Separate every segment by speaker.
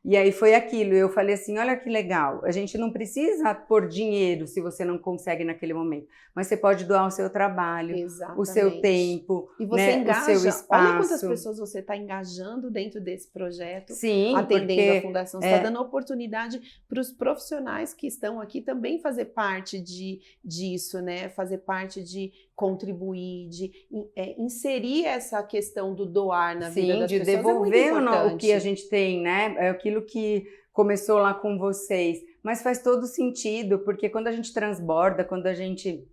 Speaker 1: E aí foi aquilo, eu falei assim, olha que legal, a gente não precisa pôr dinheiro se você não consegue naquele momento, mas você pode doar o seu trabalho, o seu tempo,
Speaker 2: e você engaja,
Speaker 1: o seu espaço.
Speaker 2: Olha quantas pessoas você está engajando dentro desse projeto,
Speaker 1: sim,
Speaker 2: atendendo a fundação, você está dando oportunidade para os profissionais que estão aqui também fazer parte disso, né? Fazer parte de contribuir, de inserir essa questão do doar na vida das pessoas.
Speaker 1: Sim, de devolver o que a gente tem, né? É aquilo que começou lá com vocês. Mas faz todo sentido, porque quando a gente transborda, quando a gente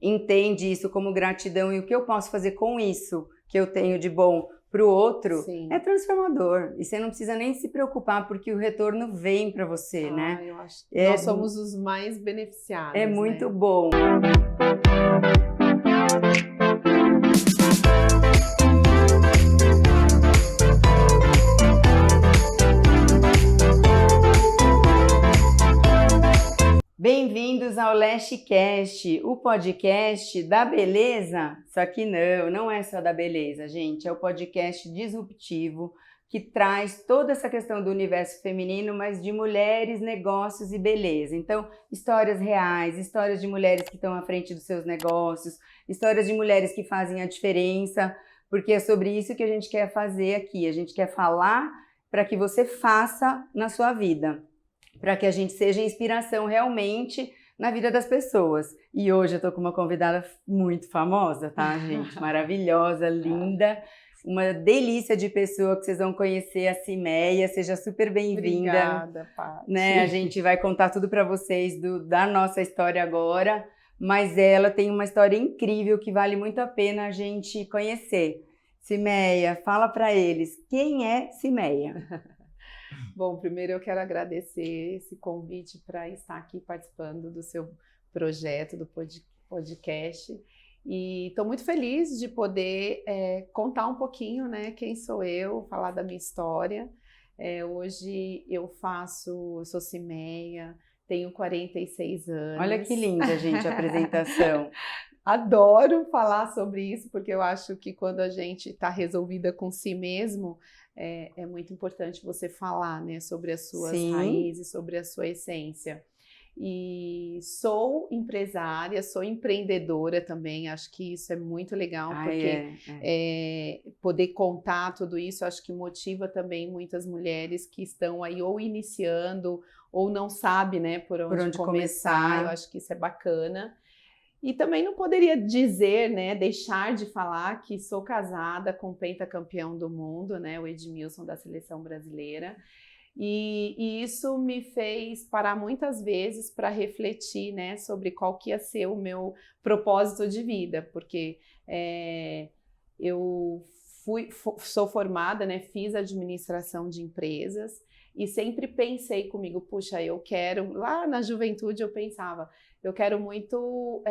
Speaker 1: entende isso como gratidão e o que eu posso fazer com isso que eu tenho de bom para o outro, é transformador. E você não precisa nem se preocupar, porque o retorno vem para você, né?
Speaker 2: Eu acho que nós somos os mais beneficiados.
Speaker 1: É muito bom. Bem-vindos ao LashCast, o podcast da beleza. Só que não é só da beleza, gente. É o podcast disruptivo que traz toda essa questão do universo feminino, mas de mulheres, negócios e beleza. Então, histórias reais, histórias de mulheres que estão à frente dos seus negócios, histórias de mulheres que fazem a diferença, porque é sobre isso que a gente quer fazer aqui. A gente quer falar para que você faça na sua vida, para que a gente seja inspiração realmente na vida das pessoas. E hoje eu tô com uma convidada muito famosa, tá, gente? Maravilhosa, linda, uma delícia de pessoa que vocês vão conhecer, a Cimeia. Seja super bem-vinda.
Speaker 2: Obrigada, Paty.
Speaker 1: Né? A gente vai contar tudo para vocês da nossa história agora, mas ela tem uma história incrível que vale muito a pena a gente conhecer. Cimeia, fala para eles, quem é Cimeia?
Speaker 2: Bom, primeiro eu quero agradecer esse convite para estar aqui participando do seu projeto, do podcast. E estou muito feliz de poder contar um pouquinho, né, quem sou eu, falar da minha história. Hoje eu sou Cimeia, tenho 46 anos.
Speaker 1: Olha que linda, gente, a apresentação.
Speaker 2: Adoro falar sobre isso, porque eu acho que quando a gente está resolvida com si mesmo, é muito importante você falar, né, sobre as suas raízes, sobre a sua essência. E sou empresária, sou empreendedora também, acho que isso é muito legal, porque poder contar tudo isso, acho que motiva também muitas mulheres que estão aí ou iniciando, ou não sabem, né, por onde começar. Eu acho que isso é bacana. E também não poderia dizer, né, deixar de falar que sou casada com o pentacampeão do mundo, né, o Edmilson da seleção brasileira. E isso me fez parar muitas vezes para refletir, né, sobre qual que ia ser o meu propósito de vida, porque eu sou formada, né, fiz administração de empresas e sempre pensei comigo, puxa, eu quero, lá na juventude eu pensava, eu quero muito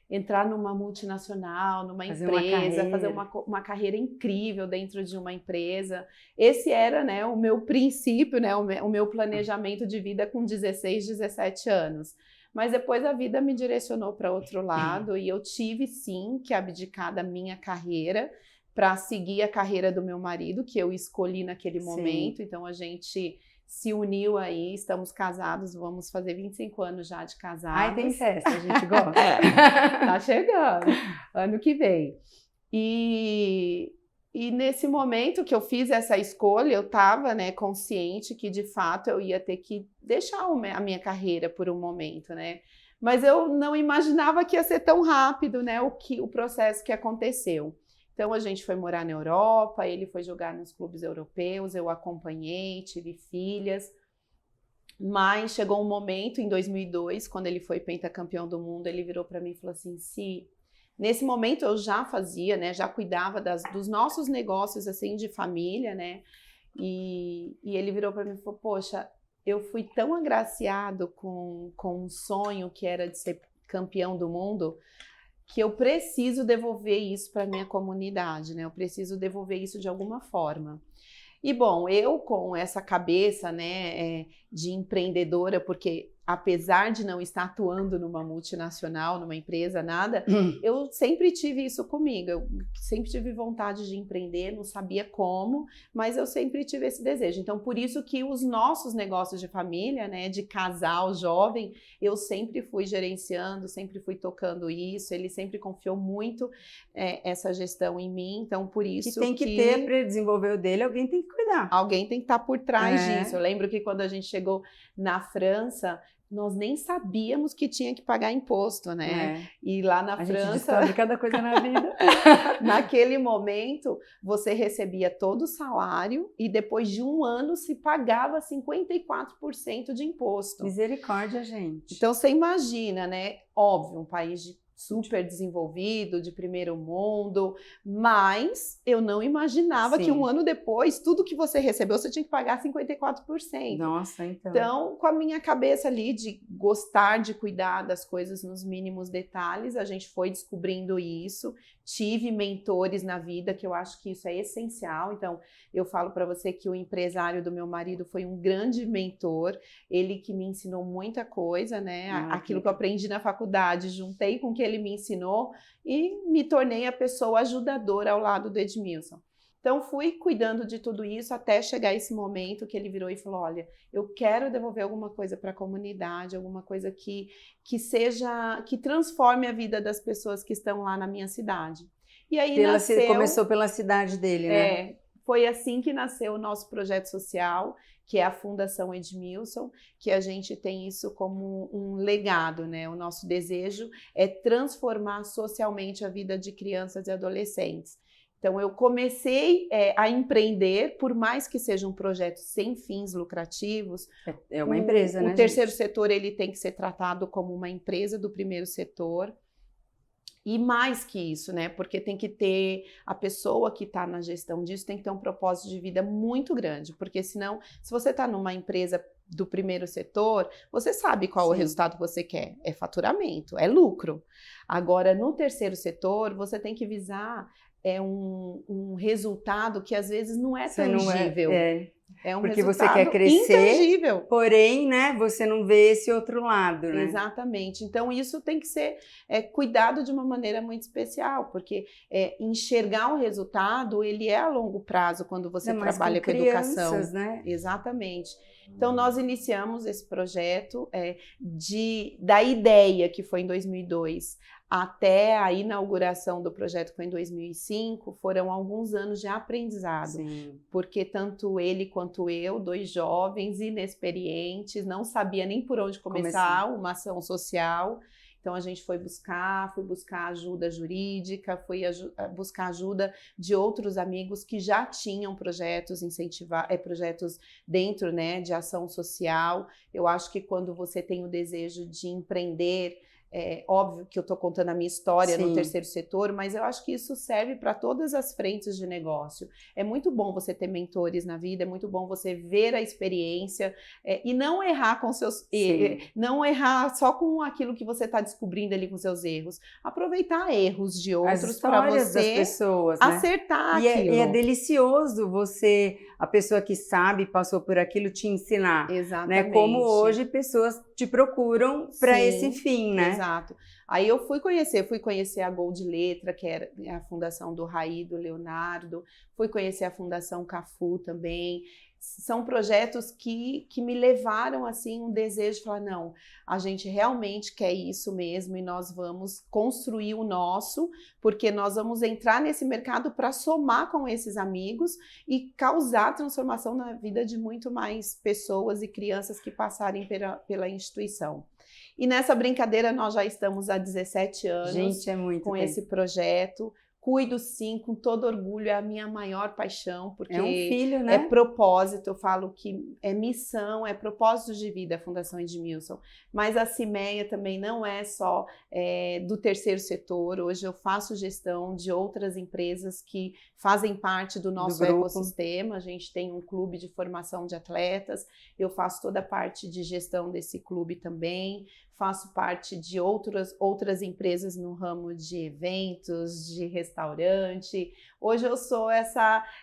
Speaker 2: entrar numa multinacional, numa empresa, fazer uma carreira incrível dentro de uma empresa. Esse era, né, o meu princípio, né, o meu planejamento de vida com 16, 17 anos. Mas depois a vida me direcionou para outro lado e eu tive, sim, que abdicar da minha carreira para seguir a carreira do meu marido, que eu escolhi naquele momento. Então a gente se uniu aí, estamos casados, vamos fazer 25 anos já de casados.
Speaker 1: Ai, tem festa, a gente gosta.
Speaker 2: Tá chegando, ano que vem. E nesse momento que eu fiz essa escolha, eu estava, né, consciente que de fato eu ia ter que deixar a minha carreira por um momento, né? Mas eu não imaginava que ia ser tão rápido, né, o processo que aconteceu. Então a gente foi morar na Europa, ele foi jogar nos clubes europeus, eu acompanhei, tive filhas, mas chegou um momento em 2002, quando ele foi pentacampeão do mundo, ele virou para mim e falou assim, nesse momento eu já fazia, né, já cuidava dos nossos negócios assim de família, né, e ele virou para mim e falou, poxa, eu fui tão agraciado com um sonho que era de ser campeão do mundo, que eu preciso devolver isso para a minha comunidade, né? Eu preciso devolver isso de alguma forma. E, bom, eu com essa cabeça, né, de empreendedora, porque apesar de não estar atuando numa multinacional, numa empresa, nada, eu sempre tive isso comigo. Eu sempre tive vontade de empreender, não sabia como, mas eu sempre tive esse desejo. Então, por isso que os nossos negócios de família, né, de casal jovem, eu sempre fui gerenciando, sempre fui tocando isso. Ele sempre confiou muito essa gestão em mim. Então, por isso
Speaker 1: que tem que ter para desenvolver o dele, alguém tem que cuidar.
Speaker 2: Alguém tem que estar por trás disso. Eu lembro que quando a gente chegou na França, nós nem sabíamos que tinha que pagar imposto, né? E lá na França...
Speaker 1: A gente descobre cada coisa na vida.
Speaker 2: Naquele momento, você recebia todo o salário e depois de um ano se pagava 54% de imposto.
Speaker 1: Misericórdia, gente.
Speaker 2: Então, você imagina, né? Óbvio, um país super desenvolvido, de primeiro mundo, mas eu não imaginava que um ano depois, tudo que você recebeu, você tinha que pagar 54%.
Speaker 1: Nossa, então.
Speaker 2: Então, com a minha cabeça ali de gostar de cuidar das coisas nos mínimos detalhes, a gente foi descobrindo isso. Tive mentores na vida, que eu acho que isso é essencial. Então, eu falo para você que o empresário do meu marido foi um grande mentor, ele que me ensinou muita coisa, né? Aquilo que eu aprendi na faculdade, juntei com o que ele me ensinou e me tornei a pessoa ajudadora ao lado do Edmilson. Então, fui cuidando de tudo isso até chegar esse momento que ele virou e falou, olha, eu quero devolver alguma coisa para a comunidade, alguma coisa que transforme a vida das pessoas que estão lá na minha cidade. E aí
Speaker 1: começou pela cidade dele, né?
Speaker 2: Foi assim que nasceu o nosso projeto social, que é a Fundação Edmilson, que a gente tem isso como um legado, né? O nosso desejo é transformar socialmente a vida de crianças e adolescentes. Então, eu comecei a empreender, por mais que seja um projeto sem fins lucrativos.
Speaker 1: É uma empresa, né?
Speaker 2: O terceiro setor, ele tem que ser tratado como uma empresa do primeiro setor. E mais que isso, né? Porque tem que ter a pessoa que está na gestão disso, tem que ter um propósito de vida muito grande. Porque senão, se você está numa empresa do primeiro setor, você sabe qual o resultado que você quer. É faturamento, é lucro. Agora, no terceiro setor, você tem que visar um resultado que às vezes não é tangível. É um
Speaker 1: porque
Speaker 2: resultado
Speaker 1: você quer crescer,
Speaker 2: intangível.
Speaker 1: Porém, né, você não vê esse outro lado, né?
Speaker 2: Exatamente. Então, isso tem que ser cuidado de uma maneira muito especial, porque enxergar o resultado, ele é a longo prazo quando você trabalha com educação.
Speaker 1: Né?
Speaker 2: Exatamente. Então, nós iniciamos esse projeto da ideia, que foi em 2002, até a inauguração do projeto, que foi em 2005, foram alguns anos de aprendizado.
Speaker 1: Sim.
Speaker 2: Porque tanto ele quanto eu, dois jovens inexperientes, não sabia nem por onde começar uma ação social. Então, a gente foi buscar ajuda jurídica, buscar ajuda de outros amigos que já tinham projetos projetos dentro, né, de ação social. Eu acho que quando você tem o desejo de empreender, óbvio que eu estou contando a minha história no terceiro setor, mas eu acho que isso serve para todas as frentes de negócio. É muito bom você ter mentores na vida, é muito bom você ver a experiência e não errar com seus não errar só com aquilo que você está descobrindo ali com seus erros. Aproveitar erros de outros para você
Speaker 1: das pessoas, né?
Speaker 2: acertar
Speaker 1: aquilo. E é
Speaker 2: delicioso
Speaker 1: você, a pessoa que sabe, passou por aquilo, te ensinar.
Speaker 2: Exatamente.
Speaker 1: Né? Como hoje pessoas te procuram para esse fim, né?
Speaker 2: Exato. Aí eu fui conhecer a Gol de Letra, que era a fundação do Raí, do Leonardo, fui conhecer a Fundação Cafu também. São projetos que me levaram assim um desejo de falar, não, a gente realmente quer isso mesmo e nós vamos construir o nosso, porque nós vamos entrar nesse mercado para somar com esses amigos e causar transformação na vida de muito mais pessoas e crianças que passarem pela instituição. E nessa brincadeira nós já estamos há 17 anos.
Speaker 1: Gente, é muito
Speaker 2: com esse projeto. Cuido sim, com todo orgulho, é a minha maior paixão, porque
Speaker 1: é um filho, né?
Speaker 2: É propósito, eu falo que é missão, é propósito de vida a Fundação Edmilson. Mas a CIMEA também não é só do terceiro setor, hoje eu faço gestão de outras empresas que fazem parte do nosso ecossistema, a gente tem um clube de formação de atletas, eu faço toda a parte de gestão desse clube também, faço parte de outras empresas no ramo de eventos, de restaurantes, restaurante. Hoje eu sou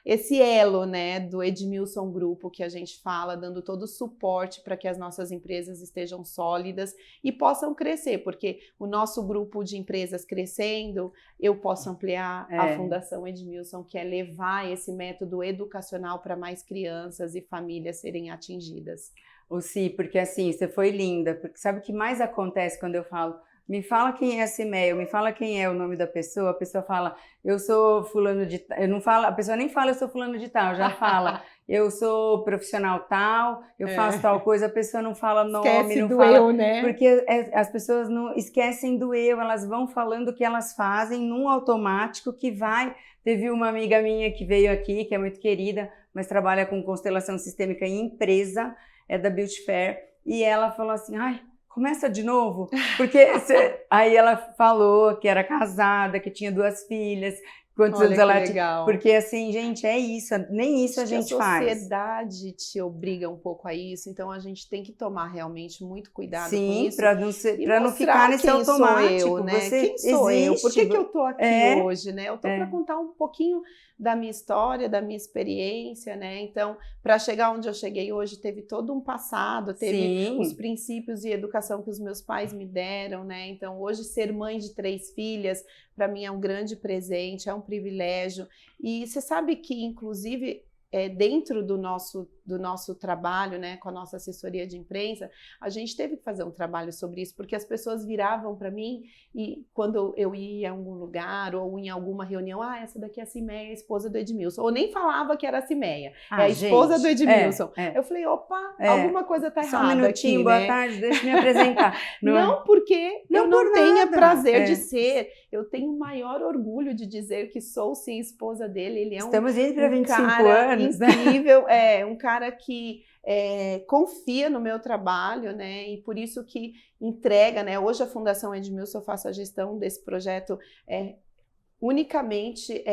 Speaker 2: esse elo, né, do Edmilson Grupo, que a gente fala, dando todo o suporte para que as nossas empresas estejam sólidas e possam crescer, porque o nosso grupo de empresas crescendo, eu posso ampliar a Fundação Edmilson, que é levar esse método educacional para mais crianças e famílias serem atingidas.
Speaker 1: Si, porque assim, você foi linda, porque sabe o que mais acontece quando eu falo, me fala quem é essa e-mail, me fala quem é o nome da pessoa, a pessoa fala, eu sou fulano de tal, eu não falo, a pessoa nem fala eu sou fulano de tal, já fala, eu sou profissional tal, eu faço tal coisa, a pessoa não fala nome,
Speaker 2: esquece
Speaker 1: não
Speaker 2: do
Speaker 1: fala,
Speaker 2: eu, né?
Speaker 1: Porque as pessoas não esquecem do eu, elas vão falando o que elas fazem num automático que vai. Teve uma amiga minha que veio aqui, que é muito querida, mas trabalha com constelação sistêmica em empresa, é da Beauty Fair, e ela falou assim, ai, começa de novo, porque aí ela falou que era casada, que tinha 2 filhas, quantos anos ela tinha, porque assim, gente, é isso, nem isso a gente faz.
Speaker 2: A sociedade te obriga um pouco a isso, então a gente tem que tomar realmente muito cuidado com isso.
Speaker 1: Para não ficar nesse automático.
Speaker 2: Sou eu, né? Quem sou eu? Por que eu tô aqui hoje, né? Eu tô para contar um pouquinho da minha história, da minha experiência, né? Então, para chegar onde eu cheguei hoje, teve todo um passado, teve os princípios e educação que os meus pais me deram, né? Então, hoje ser mãe de 3 filhas, para mim é um grande presente, é um privilégio. E você sabe que, inclusive, dentro do nosso trabalho, né, com a nossa assessoria de imprensa, a gente teve que fazer um trabalho sobre isso, porque as pessoas viravam para mim e quando eu ia em algum lugar ou em alguma reunião, essa daqui é a Cimeia, a esposa do Edmilson, ou nem falava que era a Cimeia, é a esposa do Edmilson. Eu falei, opa, alguma coisa tá errada.
Speaker 1: Só um minutinho,
Speaker 2: aqui,
Speaker 1: boa
Speaker 2: né?
Speaker 1: tarde, deixa eu me apresentar.
Speaker 2: Não porque eu não tenha prazer de ser, eu tenho o maior orgulho de dizer que sou sim esposa dele, ele é
Speaker 1: Estamos indo para 25
Speaker 2: cara
Speaker 1: anos,
Speaker 2: incrível, um cara que confia no meu trabalho, né? E por isso que entrega, né? Hoje a Fundação Edmilson, eu faço a gestão desse projeto unicamente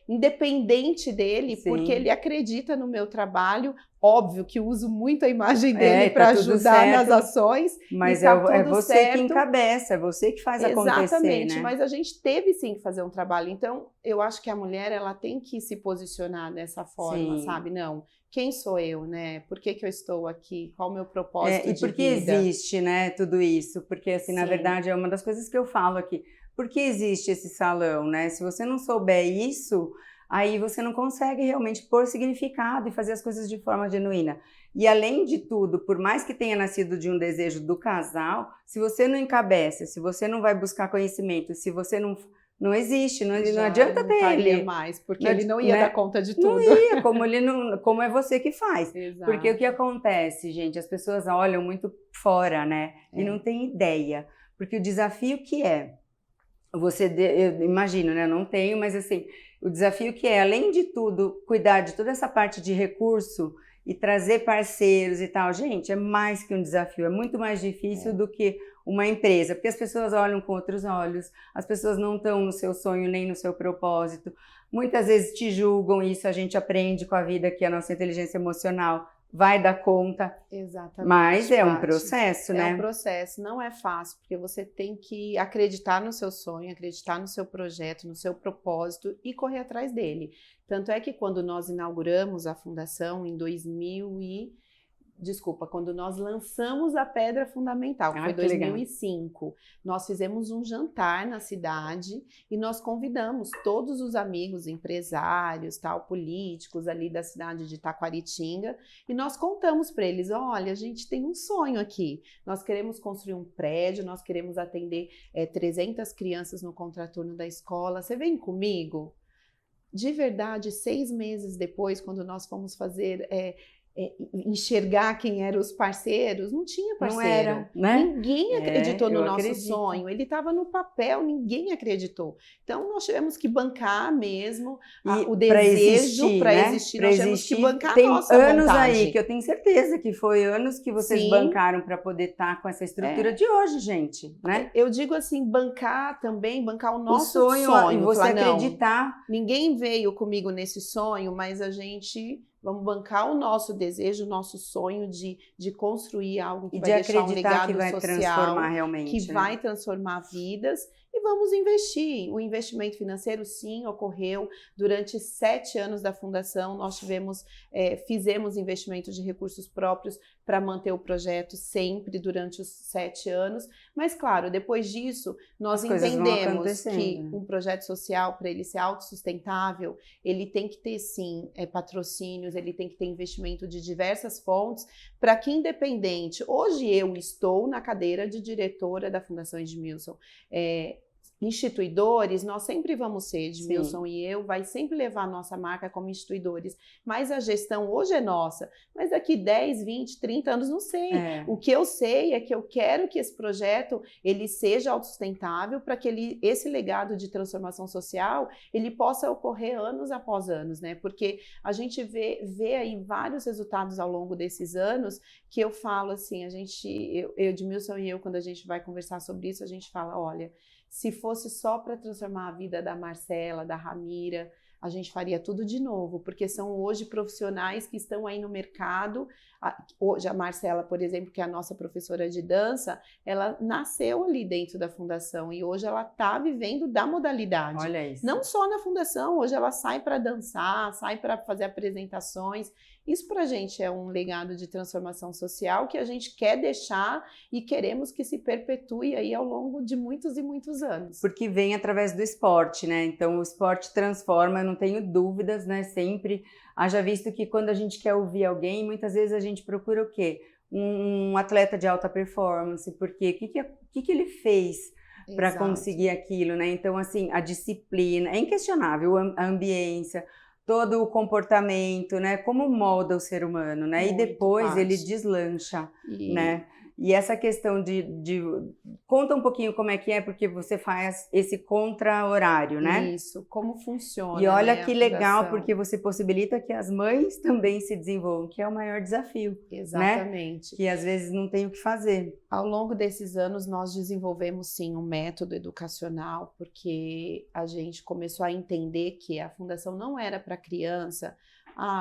Speaker 2: independente dele, porque ele acredita no meu trabalho. Óbvio que uso muito a imagem dele para ajudar nas ações.
Speaker 1: Mas
Speaker 2: tá
Speaker 1: é você que encabeça, é você que faz acontecer,
Speaker 2: exatamente,
Speaker 1: né?
Speaker 2: mas a gente teve sim que fazer um trabalho. Então, eu acho que a mulher ela tem que se posicionar dessa forma, sabe? Não, quem sou eu, né? Por que eu estou aqui? Qual o meu propósito de vida?
Speaker 1: E por que existe, né, tudo isso? Porque, assim, na verdade, é uma das coisas que eu falo aqui. Por que existe esse salão, né? Se você não souber isso, aí você não consegue realmente pôr significado e fazer as coisas de forma genuína. E além de tudo, por mais que tenha nascido de um desejo do casal, se você não encabeça, se você não vai buscar conhecimento, se você não existe, não adianta ter ele
Speaker 2: mais, porque ele não ia dar conta de tudo.
Speaker 1: Não ia, como é você que faz.
Speaker 2: Exato.
Speaker 1: Porque o que acontece, gente, as pessoas olham muito fora, né? E não tem ideia. Porque o desafio que é, eu imagino, né? Eu não tenho, mas assim, o desafio que é, além de tudo, cuidar de toda essa parte de recurso e trazer parceiros e tal, gente, é mais que um desafio, é muito mais difícil do que uma empresa, porque as pessoas olham com outros olhos, as pessoas não estão no seu sonho nem no seu propósito, muitas vezes te julgam, e isso a gente aprende com a vida, que a nossa inteligência emocional vai dar conta.
Speaker 2: Exatamente.
Speaker 1: Mas é um processo, né?
Speaker 2: É um processo, não é fácil, porque você tem que acreditar no seu sonho, acreditar no seu projeto, no seu propósito e correr atrás dele. Tanto é que quando nós inauguramos a fundação em quando nós lançamos a pedra fundamental, que foi em 2005, nós fizemos um jantar na cidade e nós convidamos todos os amigos, empresários, políticos ali da cidade de Taquaritinga, e nós contamos para eles, olha, a gente tem um sonho aqui, nós queremos construir um prédio, nós queremos atender 300 crianças no contraturno da escola, você vem comigo? De verdade, 6 meses depois, quando nós fomos fazer... enxergar quem eram os parceiros, não tinha parceiro.
Speaker 1: Não era, né?
Speaker 2: Ninguém acreditou no nosso sonho. Ele estava no papel, ninguém acreditou. Então, nós tivemos que bancar mesmo o desejo para existir. Nós tivemos que bancar a nossa vontade. Tem
Speaker 1: anos aí, que eu tenho certeza que foi anos que vocês bancaram para poder estar com essa estrutura de hoje, gente, né?
Speaker 2: Eu digo assim, bancar o nosso sonho.
Speaker 1: E você acreditar.
Speaker 2: Ninguém veio comigo nesse sonho, mas a gente vamos bancar o nosso desejo, o nosso sonho de construir algo que
Speaker 1: E
Speaker 2: vai
Speaker 1: de
Speaker 2: deixar um
Speaker 1: acreditar
Speaker 2: legado
Speaker 1: que vai
Speaker 2: social,
Speaker 1: transformar realmente,
Speaker 2: que
Speaker 1: né?
Speaker 2: vai transformar vidas. E vamos investir. O investimento financeiro, sim, ocorreu durante 7 anos da fundação. Nós fizemos investimento de recursos próprios para manter o projeto sempre durante os 7 anos. Mas, claro, depois disso, nós
Speaker 1: As coisas vão
Speaker 2: entendemos que
Speaker 1: acontecendo.
Speaker 2: um projeto social, para ele ser autossustentável, ele tem que ter, sim, patrocínios, ele tem que ter investimento de diversas fontes, para que, independente, hoje eu estou na cadeira de diretora da Fundação Edmilson, instituidores, nós sempre vamos ser, Edmilson e eu, vai sempre levar a nossa marca como instituidores, mas a gestão hoje é nossa, mas daqui 10, 20, 30 anos, não sei. O que eu sei é que eu quero que esse projeto, ele seja autossustentável, para que esse legado de transformação social, ele possa ocorrer anos após anos, né? Porque a gente vê aí vários resultados ao longo desses anos, que eu falo assim, Edmilson e eu, quando a gente vai conversar sobre isso, a gente fala, olha, se fosse só para transformar a vida da Marcela, da Ramira, a gente faria tudo de novo, porque são hoje profissionais que estão aí no mercado. Hoje a Marcela, por exemplo, que é a nossa professora de dança, ela nasceu ali dentro da fundação e hoje ela está vivendo da modalidade.
Speaker 1: Olha isso.
Speaker 2: Não só na fundação, hoje ela sai para dançar, sai para fazer apresentações. Isso para a gente é um legado de transformação social que a gente quer deixar e queremos que se perpetue aí ao longo de muitos e muitos anos.
Speaker 1: Porque vem através do esporte, né? Então o esporte transforma, eu não tenho dúvidas, né? Sempre. Haja visto que quando a gente quer ouvir alguém, muitas vezes a gente procura o quê? Um atleta de alta performance, porque o que ele fez para conseguir aquilo, né? Então, assim, a disciplina, é inquestionável, a ambiência, todo o comportamento, né? Como molda o ser humano, né?
Speaker 2: Muito
Speaker 1: E depois
Speaker 2: parte.
Speaker 1: ele deslancha, né? E essa questão de... Conta um pouquinho como é que é, porque você faz esse contra-horário, né?
Speaker 2: Isso, como funciona.
Speaker 1: E olha
Speaker 2: né,
Speaker 1: que legal, porque você possibilita que as mães também se desenvolvam, que é o maior desafio.
Speaker 2: Exatamente.
Speaker 1: Né? Que às vezes não tem o que fazer.
Speaker 2: Ao longo desses anos, nós desenvolvemos sim um método educacional, porque a gente começou a entender que a fundação não era para criança.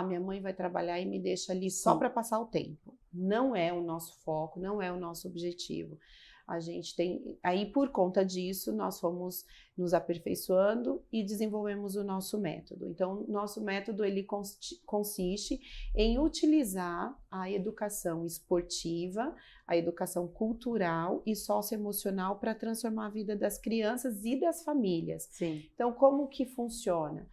Speaker 2: Minha mãe vai trabalhar e me deixa ali só para passar o tempo. Não é o nosso foco, não é o nosso objetivo. A gente tem, aí por conta disso, nós fomos nos aperfeiçoando e desenvolvemos o nosso método. Então, nosso método ele consiste em utilizar a educação esportiva, a educação cultural e socioemocional para transformar a vida das crianças e das famílias.
Speaker 1: Sim.
Speaker 2: Então, como que funciona?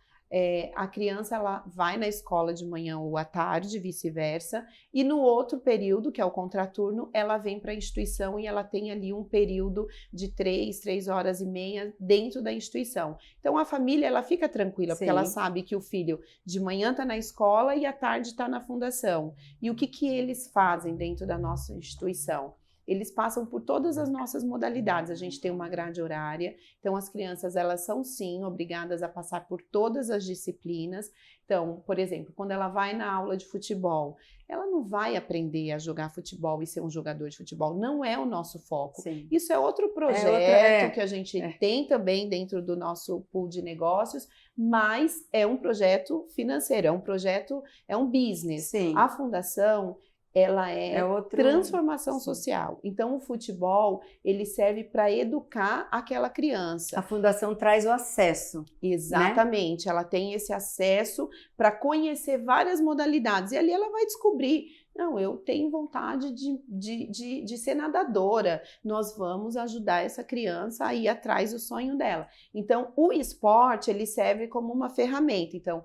Speaker 2: A criança ela vai na escola de manhã ou à tarde, vice-versa, e no outro período, que é o contraturno, ela vem para a instituição e ela tem ali um período de 3 horas e meia dentro da instituição. Então a família ela fica tranquila, porque ela sabe que o filho de manhã está na escola e à tarde está na fundação. E o que eles fazem dentro da nossa instituição? Eles passam por todas as nossas modalidades. A gente tem uma grade horária, então as crianças elas são sim obrigadas a passar por todas as disciplinas. Então, por exemplo, quando ela vai na aula de futebol, ela não vai aprender a jogar futebol e ser um jogador de futebol, não é o nosso foco.
Speaker 1: Sim.
Speaker 2: Isso é outro projeto que a gente tem também dentro do nosso pool de negócios, mas é um projeto financeiro, é um business.
Speaker 1: Sim.
Speaker 2: A fundação ela é transformação social. Então, o futebol, ele serve para educar aquela criança.
Speaker 1: A fundação traz o acesso.
Speaker 2: Exatamente. Né? Ela tem esse acesso para conhecer várias modalidades. E ali ela vai descobrir, não, eu tenho vontade de ser nadadora. Nós vamos ajudar essa criança a ir atrás do sonho dela. Então, o esporte, ele serve como uma ferramenta. Então,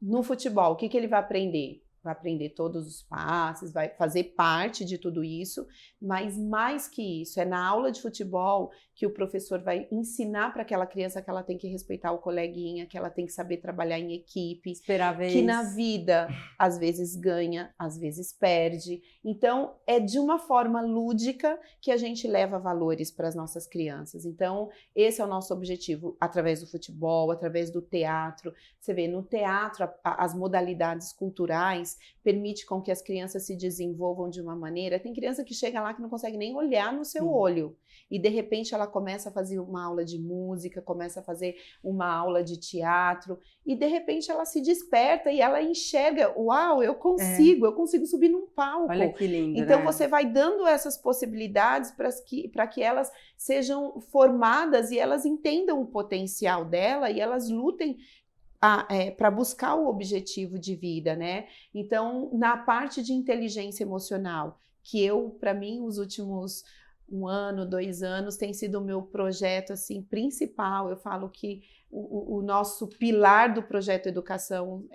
Speaker 2: no futebol, o que ele vai aprender? Vai aprender todos os passes, vai fazer parte de tudo isso, mas mais que isso, é na aula de futebol que o professor vai ensinar para aquela criança que ela tem que respeitar o coleguinha, que ela tem que saber trabalhar em equipe,
Speaker 1: esperar a vez.
Speaker 2: Que na vida às vezes ganha, às vezes perde. Então é de uma forma lúdica que a gente leva valores para as nossas crianças. Então esse é o nosso objetivo, através do futebol, através do teatro. Você vê, no teatro as modalidades culturais, permite com que as crianças se desenvolvam de uma maneira. Tem criança que chega lá que não consegue nem olhar no seu olho. E de repente ela começa a fazer uma aula de música, começa a fazer uma aula de teatro. E de repente ela se desperta e ela enxerga, uau, eu consigo subir num palco.
Speaker 1: Olha que lindo,
Speaker 2: então
Speaker 1: né?
Speaker 2: você vai dando essas possibilidades para que elas sejam formadas e elas entendam o potencial dela e elas lutem para buscar o objetivo de vida, né? Então, na parte de inteligência emocional, que para mim, os últimos 1 ano, 2 anos, tem sido o meu projeto assim, principal. Eu falo que o nosso pilar do projeto Educação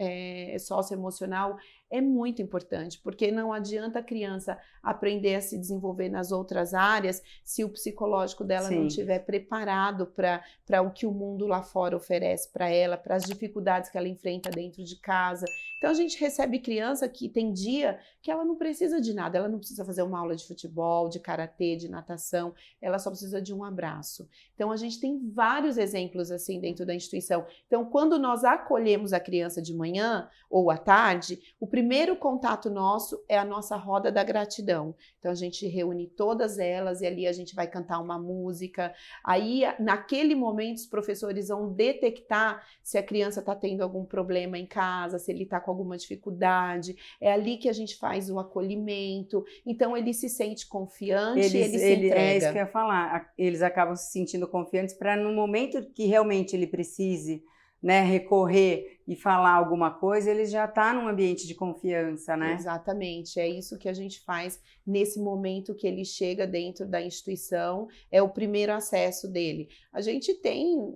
Speaker 2: Socioemocional é muito importante, porque não adianta a criança aprender a se desenvolver nas outras áreas se o psicológico dela não estiver preparado para o que o mundo lá fora oferece para ela, para as dificuldades que ela enfrenta dentro de casa. Então a gente recebe criança que tem dia que ela não precisa de nada, ela não precisa fazer uma aula de futebol, de karatê, de natação, ela só precisa de um abraço. Então a gente tem vários exemplos assim dentro da instituição. Então quando nós acolhemos a criança de manhã ou à tarde, o primeiro contato nosso é a nossa roda da gratidão. Então a gente reúne todas elas e ali a gente vai cantar uma música. Aí naquele momento os professores vão detectar se a criança está tendo algum problema em casa, se ele está com alguma dificuldade. É ali que a gente faz o acolhimento. Então ele se sente confiante, ele se entrega.
Speaker 1: É isso que eu ia falar. Eles acabam se sentindo confiantes para no momento que realmente ele precise, né, recorrer e falar alguma coisa, ele já está num ambiente de confiança, né?
Speaker 2: Exatamente, é isso que a gente faz nesse momento que ele chega dentro da instituição, é o primeiro acesso dele. A gente tem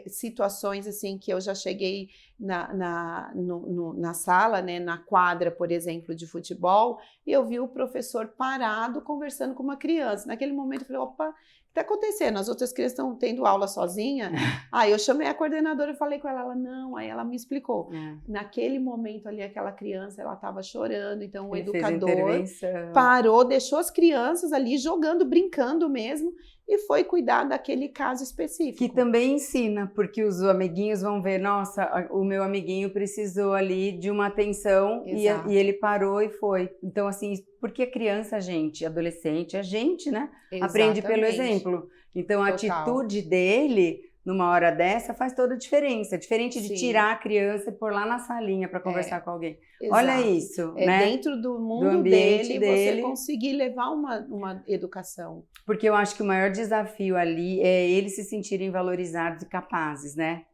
Speaker 2: situações assim que eu já cheguei na sala, né, na quadra, por exemplo, de futebol, e eu vi o professor parado conversando com uma criança. Naquele momento eu falei, opa, o que está acontecendo? As outras crianças estão tendo aula sozinha? Aí eu chamei a coordenadora e falei com ela, não, aí ela me explicou. Naquele momento ali, aquela criança, ela estava chorando, então o educador parou, deixou as crianças ali jogando, brincando mesmo, e foi cuidar daquele caso específico.
Speaker 1: Que também ensina, porque os amiguinhos vão ver, nossa, o meu amiguinho precisou ali de uma atenção e ele parou e foi. Então, assim, porque a criança, gente, adolescente, a gente, né? Exatamente. Aprende pelo exemplo. Então, a atitude dele, numa hora dessa, faz toda a diferença. Diferente de tirar a criança e pôr lá na salinha para conversar com alguém.
Speaker 2: Exato.
Speaker 1: Olha isso, né?
Speaker 2: Dentro do mundo dele, você conseguir levar uma educação.
Speaker 1: Porque eu acho que o maior desafio ali é eles se sentirem valorizados e capazes, né?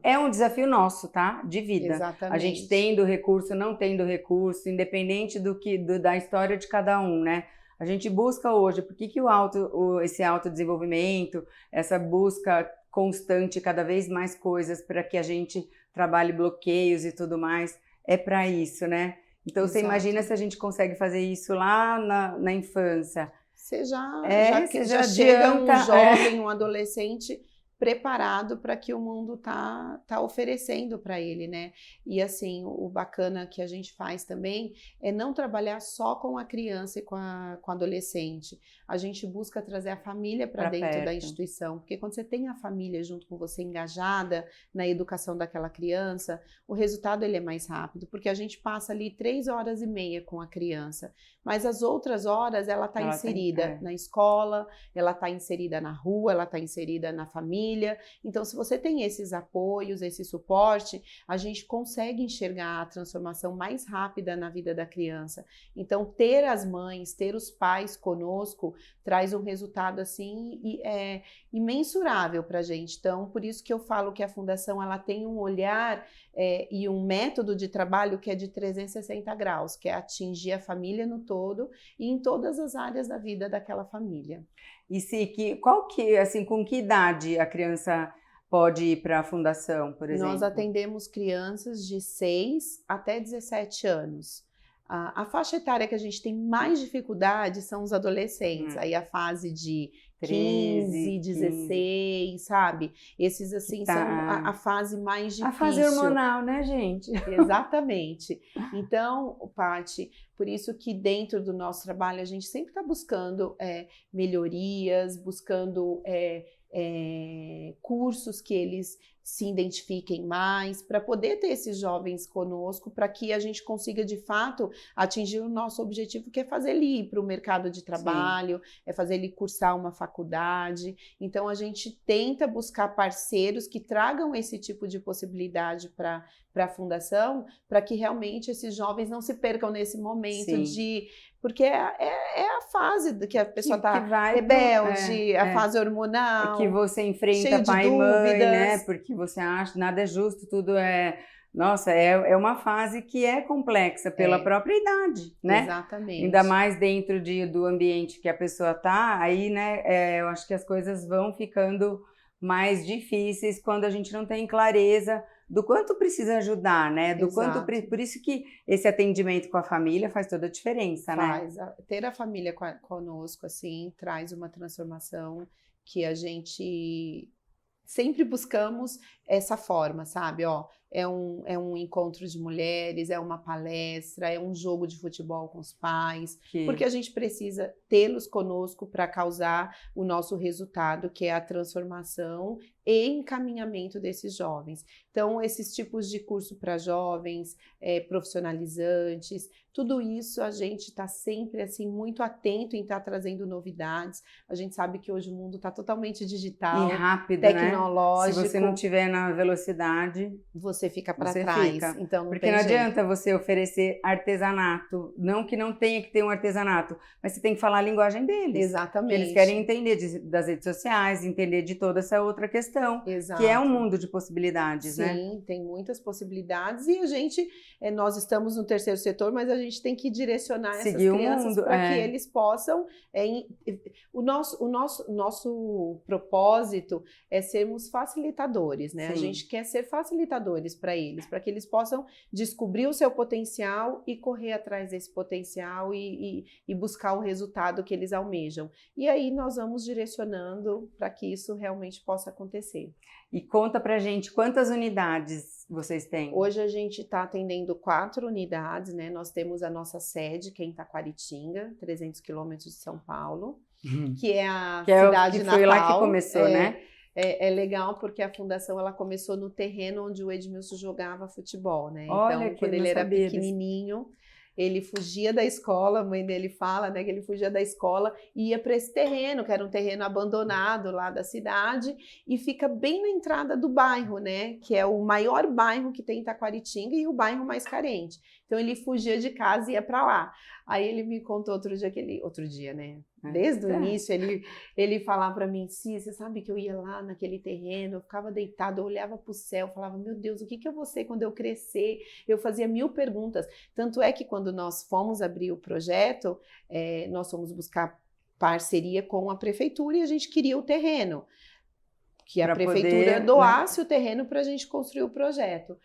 Speaker 1: É um desafio nosso, tá? De vida.
Speaker 2: Exatamente.
Speaker 1: A gente tendo recurso, não tendo recurso, independente da história de cada um, né? A gente busca hoje, por que esse autodesenvolvimento, essa busca constante, cada vez mais coisas para que a gente trabalhe bloqueios e tudo mais, é para isso, né? Então você imagina se a gente consegue fazer isso lá na infância.
Speaker 2: Você já chega um jovem, um adolescente preparado para que o mundo tá oferecendo para ele, né? E assim, o bacana que a gente faz também é não trabalhar só com a criança e com o adolescente. A gente busca trazer a família para dentro da instituição, porque quando você tem a família junto com você engajada na educação daquela criança, o resultado ele é mais rápido, porque a gente passa ali 3h30 com a criança, mas as outras horas ela está inserida na escola, ela está inserida na rua, ela está inserida na família. Então, se você tem esses apoios, esse suporte, a gente consegue enxergar a transformação mais rápida na vida da criança. Então, ter as mães, ter os pais conosco, traz um resultado assim imensurável para a gente. Então, por isso que eu falo que a Fundação ela tem um olhar e um método de trabalho que é de 360 graus, que é atingir a família no todo e em todas as áreas da vida daquela família.
Speaker 1: E com que idade a criança pode ir para a Fundação, por exemplo?
Speaker 2: Nós atendemos crianças de 6 até 17 anos. A faixa etária que a gente tem mais dificuldade são os adolescentes, aí a fase de 15, 16, sabe? Esses assim são a fase mais difícil.
Speaker 1: A fase hormonal, né, gente?
Speaker 2: Exatamente. Então, Paty, por isso que dentro do nosso trabalho a gente sempre está buscando melhorias, buscando cursos que eles se identifiquem mais, para poder ter esses jovens conosco, para que a gente consiga, de fato, atingir o nosso objetivo, que é fazer ele ir para o mercado de trabalho, é fazer ele cursar uma faculdade. Então, a gente tenta buscar parceiros que tragam esse tipo de possibilidade para a fundação, para que realmente esses jovens não se percam nesse momento de... Porque é a fase que a pessoa está rebelde, a fase hormonal.
Speaker 1: Que você enfrenta pai e mãe, né? Porque você acha nada é justo, tudo é... Nossa, é uma fase que é complexa pela própria idade, né?
Speaker 2: Exatamente.
Speaker 1: Ainda mais dentro do ambiente que a pessoa está, aí, né? Eu acho que as coisas vão ficando mais difíceis quando a gente não tem clareza do quanto precisa ajudar, né? Por isso que esse atendimento com a família faz toda a diferença, né?
Speaker 2: Ter a família conosco, assim, traz uma transformação que a gente sempre buscamos essa forma, sabe? É um encontro de mulheres, é uma palestra, é um jogo de futebol com os pais, porque a gente precisa tê-los conosco para causar o nosso resultado, que é a transformação e encaminhamento desses jovens. Então, esses tipos de curso para jovens, profissionalizantes, tudo isso a gente está sempre assim muito atento em estar trazendo novidades. A gente sabe que hoje o mundo está totalmente digital,
Speaker 1: e rápido,
Speaker 2: tecnológico.
Speaker 1: Né? Se você não tiver na velocidade,
Speaker 2: você fica para trás. Então,
Speaker 1: porque não adianta você oferecer artesanato, não que não tenha que ter um artesanato, mas você tem que falar a linguagem deles.
Speaker 2: Exatamente.
Speaker 1: Que eles querem entender das redes sociais, entender de toda essa outra questão,
Speaker 2: Exato.
Speaker 1: Que é um mundo de possibilidades, né?
Speaker 2: Sim, tem muitas possibilidades e a gente, nós estamos no terceiro setor, mas a gente tem que direcionar essas crianças para que eles possam... O nosso propósito é sermos facilitadores, né? Sim. A gente quer ser facilitadores para eles, para que eles possam descobrir o seu potencial e correr atrás desse potencial e buscar o resultado que eles almejam. E aí nós vamos direcionando para que isso realmente possa acontecer.
Speaker 1: E conta pra gente quantas unidades vocês têm?
Speaker 2: Hoje a gente está atendendo 4 unidades, né? Nós temos a nossa sede, que é em Taquaritinga, 300 quilômetros de São Paulo, que é a cidade natal.
Speaker 1: Foi lá que começou, né?
Speaker 2: É legal porque a fundação ela começou no terreno onde o Edmilson jogava futebol, né?
Speaker 1: Olha,
Speaker 2: então, quando ele era pequenininho, ele fugia da escola, a mãe dele fala, né, que ele fugia da escola e ia para esse terreno, que era um terreno abandonado lá da cidade, e fica bem na entrada do bairro, né, que é o maior bairro que tem em Taquaritinga e o bairro mais carente. Então ele fugia de casa e ia para lá. Aí ele me contou outro dia, né? Desde o início, ele falava para mim, Cia, você sabe que eu ia lá naquele terreno, eu ficava deitado, eu olhava para o céu, falava, meu Deus, o que eu vou ser quando eu crescer? Eu fazia 1000 perguntas. Tanto é que quando nós fomos abrir o projeto, nós fomos buscar parceria com a prefeitura e a gente queria o terreno, que a prefeitura doasse o terreno para a gente construir o projeto.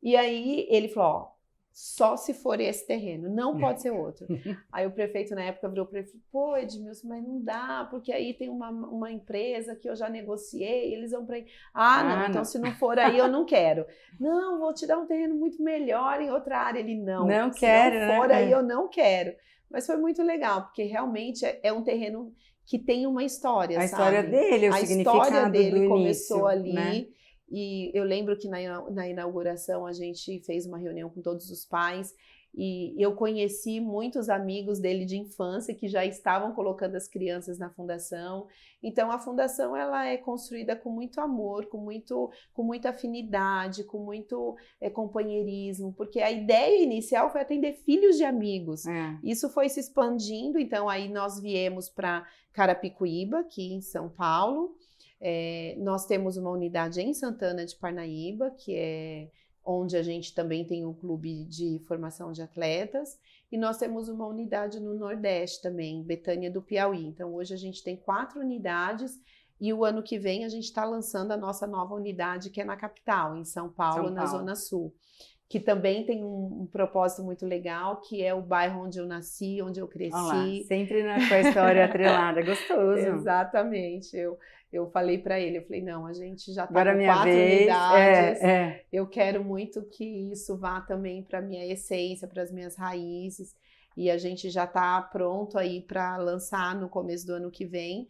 Speaker 2: E aí ele falou, só se for esse terreno, não pode ser outro. Aí o prefeito na época virou para ele, pô, Edmilson, mas não dá, porque aí tem uma empresa que eu já negociei, eles vão para aí. Não, então se não for aí eu não quero. Não, vou te dar um terreno muito melhor em outra área. Ele, não quero, se não for aí eu não quero. Mas foi muito legal, porque realmente é um terreno que tem uma história,
Speaker 1: sabe? A história dele, o significado do início. A história dele
Speaker 2: começou ali,
Speaker 1: né?
Speaker 2: E eu lembro que na inauguração a gente fez uma reunião com todos os pais e eu conheci muitos amigos dele de infância que já estavam colocando as crianças na fundação. Então a fundação ela é construída com muito amor, com muita afinidade, com muito companheirismo, porque a ideia inicial foi atender filhos de amigos. Isso foi se expandindo, então aí nós viemos para Carapicuíba, aqui em São Paulo. Nós temos uma unidade em Santana de Parnaíba, que é onde a gente também tem um clube de formação de atletas, e nós temos uma unidade no Nordeste também, Betânia do Piauí. Então hoje a gente tem 4 unidades e o ano que vem a gente está lançando a nossa nova unidade, que é na capital, em São Paulo, na Zona Sul, que também tem um propósito muito legal, que é o bairro onde eu nasci, onde eu cresci.
Speaker 1: Olá, sempre com a história atrelada, gostoso.
Speaker 2: Exatamente, eu falei para ele, eu falei, não, a gente já está com 4 unidades, eu quero muito que isso vá também para a minha essência, para as minhas raízes. E a gente já está pronto aí para lançar no começo do ano que vem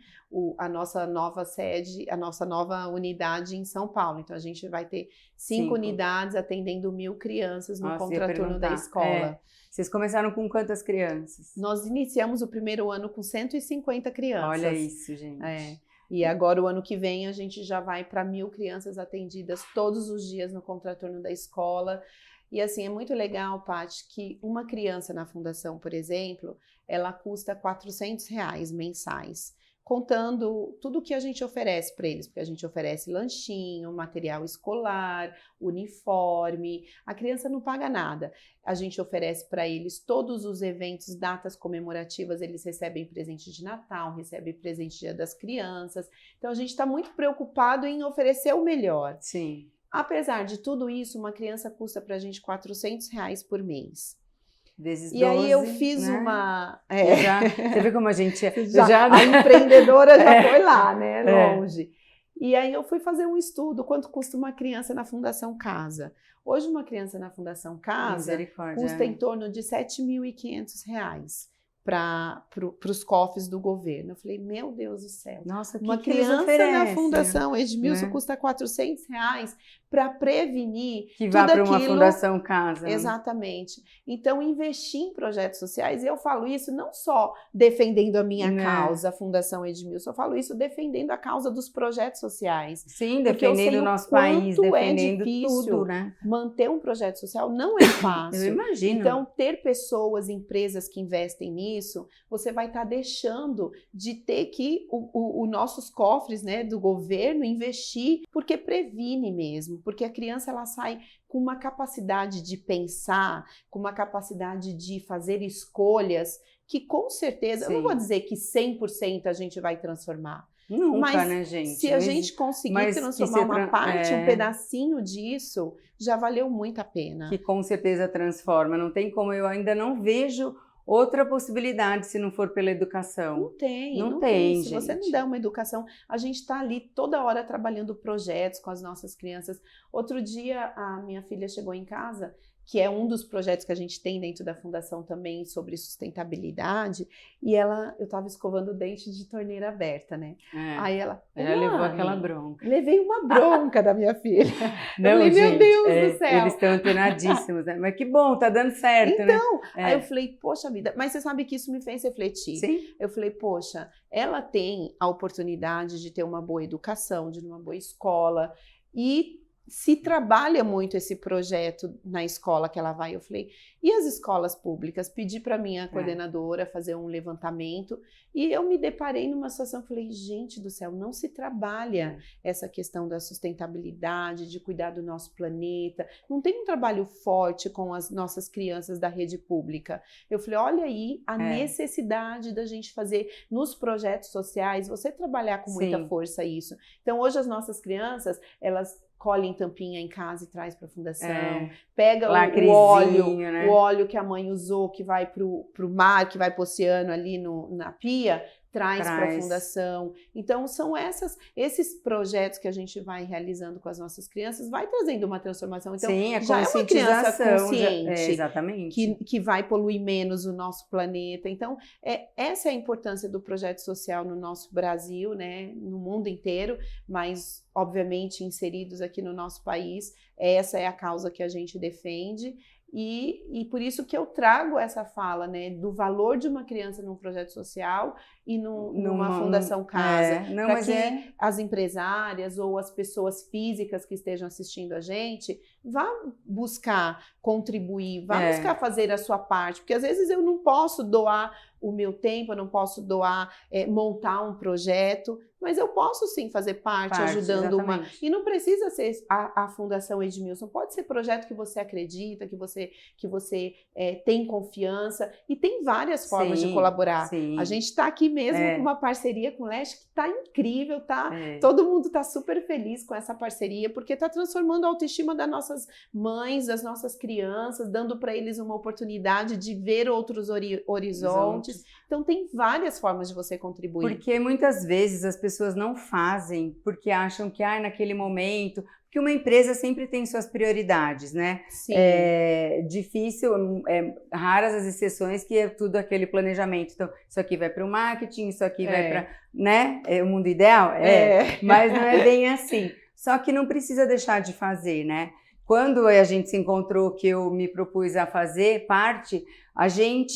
Speaker 2: a nossa nova sede, a nossa nova unidade em São Paulo. Então a gente vai ter 5 unidades atendendo 1.000 crianças no contraturno da escola.
Speaker 1: Vocês começaram com quantas crianças?
Speaker 2: Nós iniciamos o primeiro ano com 150 crianças.
Speaker 1: Olha isso, gente.
Speaker 2: E agora, o ano que vem, a gente já vai para 1.000 crianças atendidas todos os dias no contraturno da escola. E assim, é muito legal, Paty, que uma criança na fundação, por exemplo, ela custa R$400 mensais, contando tudo que a gente oferece para eles, porque a gente oferece lanchinho, material escolar, uniforme, a criança não paga nada. A gente oferece para eles todos os eventos, datas comemorativas, eles recebem presente de Natal, recebem presente Dia das Crianças. Então a gente está muito preocupado em oferecer o melhor.
Speaker 1: Sim.
Speaker 2: Apesar de tudo isso, uma criança custa para a gente R$400 por mês.
Speaker 1: Vezes 12,
Speaker 2: e aí eu fiz uma...
Speaker 1: Você vê como a gente...
Speaker 2: A empreendedora já foi lá, né? Longe. E aí eu fui fazer um estudo, quanto custa uma criança na Fundação Casa. Hoje uma criança na Fundação Casa custa em torno de R$7.500 para os cofres do governo. Eu falei, meu Deus do céu.
Speaker 1: Nossa,
Speaker 2: uma criança na Fundação Edmilson custa R$400 para prevenir
Speaker 1: que vá para uma Fundação Casa.
Speaker 2: Exatamente. Então, investir em projetos sociais, e eu falo isso não só defendendo a minha causa, a Fundação Edmilson, eu falo isso defendendo a causa dos projetos sociais.
Speaker 1: Sim, defendendo o nosso país, defendendo tudo, né?
Speaker 2: Manter um projeto social não é fácil.
Speaker 1: Eu imagino.
Speaker 2: Então, ter pessoas, empresas que investem nisso, você vai estar deixando de ter que os nossos cofres, né, do governo investir, porque previne mesmo. Porque a criança ela sai com uma capacidade de pensar, com uma capacidade de fazer escolhas que com certeza, eu não vou dizer que 100% a gente vai transformar.
Speaker 1: Nunca,
Speaker 2: mas
Speaker 1: né, gente?
Speaker 2: Se a gente conseguir transformar uma parte, um pedacinho disso, já valeu muito a pena.
Speaker 1: Que com certeza transforma. Não tem como, eu ainda não vejo outra possibilidade se não for pela educação.
Speaker 2: Não tem,
Speaker 1: não tem,
Speaker 2: Se
Speaker 1: gente.
Speaker 2: você não der uma educação, a gente está ali toda hora trabalhando projetos com as nossas crianças. Outro dia, a minha filha chegou em casa, que é um dos projetos que a gente tem dentro da Fundação também sobre sustentabilidade, e eu estava escovando o dente de torneira aberta, né? Aí ela
Speaker 1: levou aquela bronca.
Speaker 2: Levei uma bronca da minha filha.
Speaker 1: Não,
Speaker 2: eu falei,
Speaker 1: gente,
Speaker 2: meu Deus do céu.
Speaker 1: Eles estão antenadíssimos, né? Mas que bom, tá dando certo,
Speaker 2: então,
Speaker 1: né?
Speaker 2: Aí eu falei, poxa vida, mas você sabe que isso me fez refletir.
Speaker 1: Sim.
Speaker 2: Eu falei, poxa, ela tem a oportunidade de ter uma boa educação, de ir numa boa escola, e se trabalha muito esse projeto na escola que ela vai. Eu falei, e as escolas públicas? Pedi para minha coordenadora fazer um levantamento e eu me deparei numa situação, falei, gente do céu, não se trabalha essa questão da sustentabilidade, de cuidar do nosso planeta, não tem um trabalho forte com as nossas crianças da rede pública. Eu falei, olha aí a necessidade da gente fazer nos projetos sociais, você trabalhar com muita força isso. Então hoje as nossas crianças, elas colhem tampinha em casa e traz para a fundação, pega o óleo que a mãe usou, que vai pro mar, que vai pro oceano ali na pia, traz para a fundação. Então são esses projetos que a gente vai realizando com as nossas crianças, vai trazendo uma transformação. Então
Speaker 1: sim, a
Speaker 2: já é uma criança consciente,
Speaker 1: exatamente.
Speaker 2: Que vai poluir menos o nosso planeta. Então essa é a importância do projeto social no nosso Brasil, né, no mundo inteiro, mas obviamente inseridos aqui no nosso país. Essa é a causa que a gente defende. E por isso que eu trago essa fala, né, do valor de uma criança num projeto social e numa Fundação Casa. Para que as empresárias ou as pessoas físicas que estejam assistindo a gente vá buscar contribuir, vá buscar fazer a sua parte. Porque às vezes eu não posso doar o meu tempo, eu não posso doar, montar um projeto, mas eu posso sim fazer parte ajudando
Speaker 1: exatamente.
Speaker 2: E não precisa ser a Fundação Edmilson, pode ser projeto que você acredita, que você tem confiança, e tem várias formas de colaborar.
Speaker 1: Sim.
Speaker 2: A gente está aqui mesmo com uma parceria com o Leste que está incrível, todo mundo está super feliz com essa parceria, porque está transformando a autoestima das nossas mães, das nossas crianças, dando para eles uma oportunidade de ver outros horizontes. Então tem várias formas de você contribuir.
Speaker 1: Porque muitas vezes as pessoas não fazem porque acham que naquele momento, porque uma empresa sempre tem suas prioridades, né?
Speaker 2: Sim.
Speaker 1: É difícil, raras as exceções que é tudo aquele planejamento. Então, isso aqui vai para o marketing, isso aqui vai para, né? É o mundo ideal? Mas não é bem assim. Só que não precisa deixar de fazer, né? Quando a gente se encontrou, que eu me propus a fazer parte,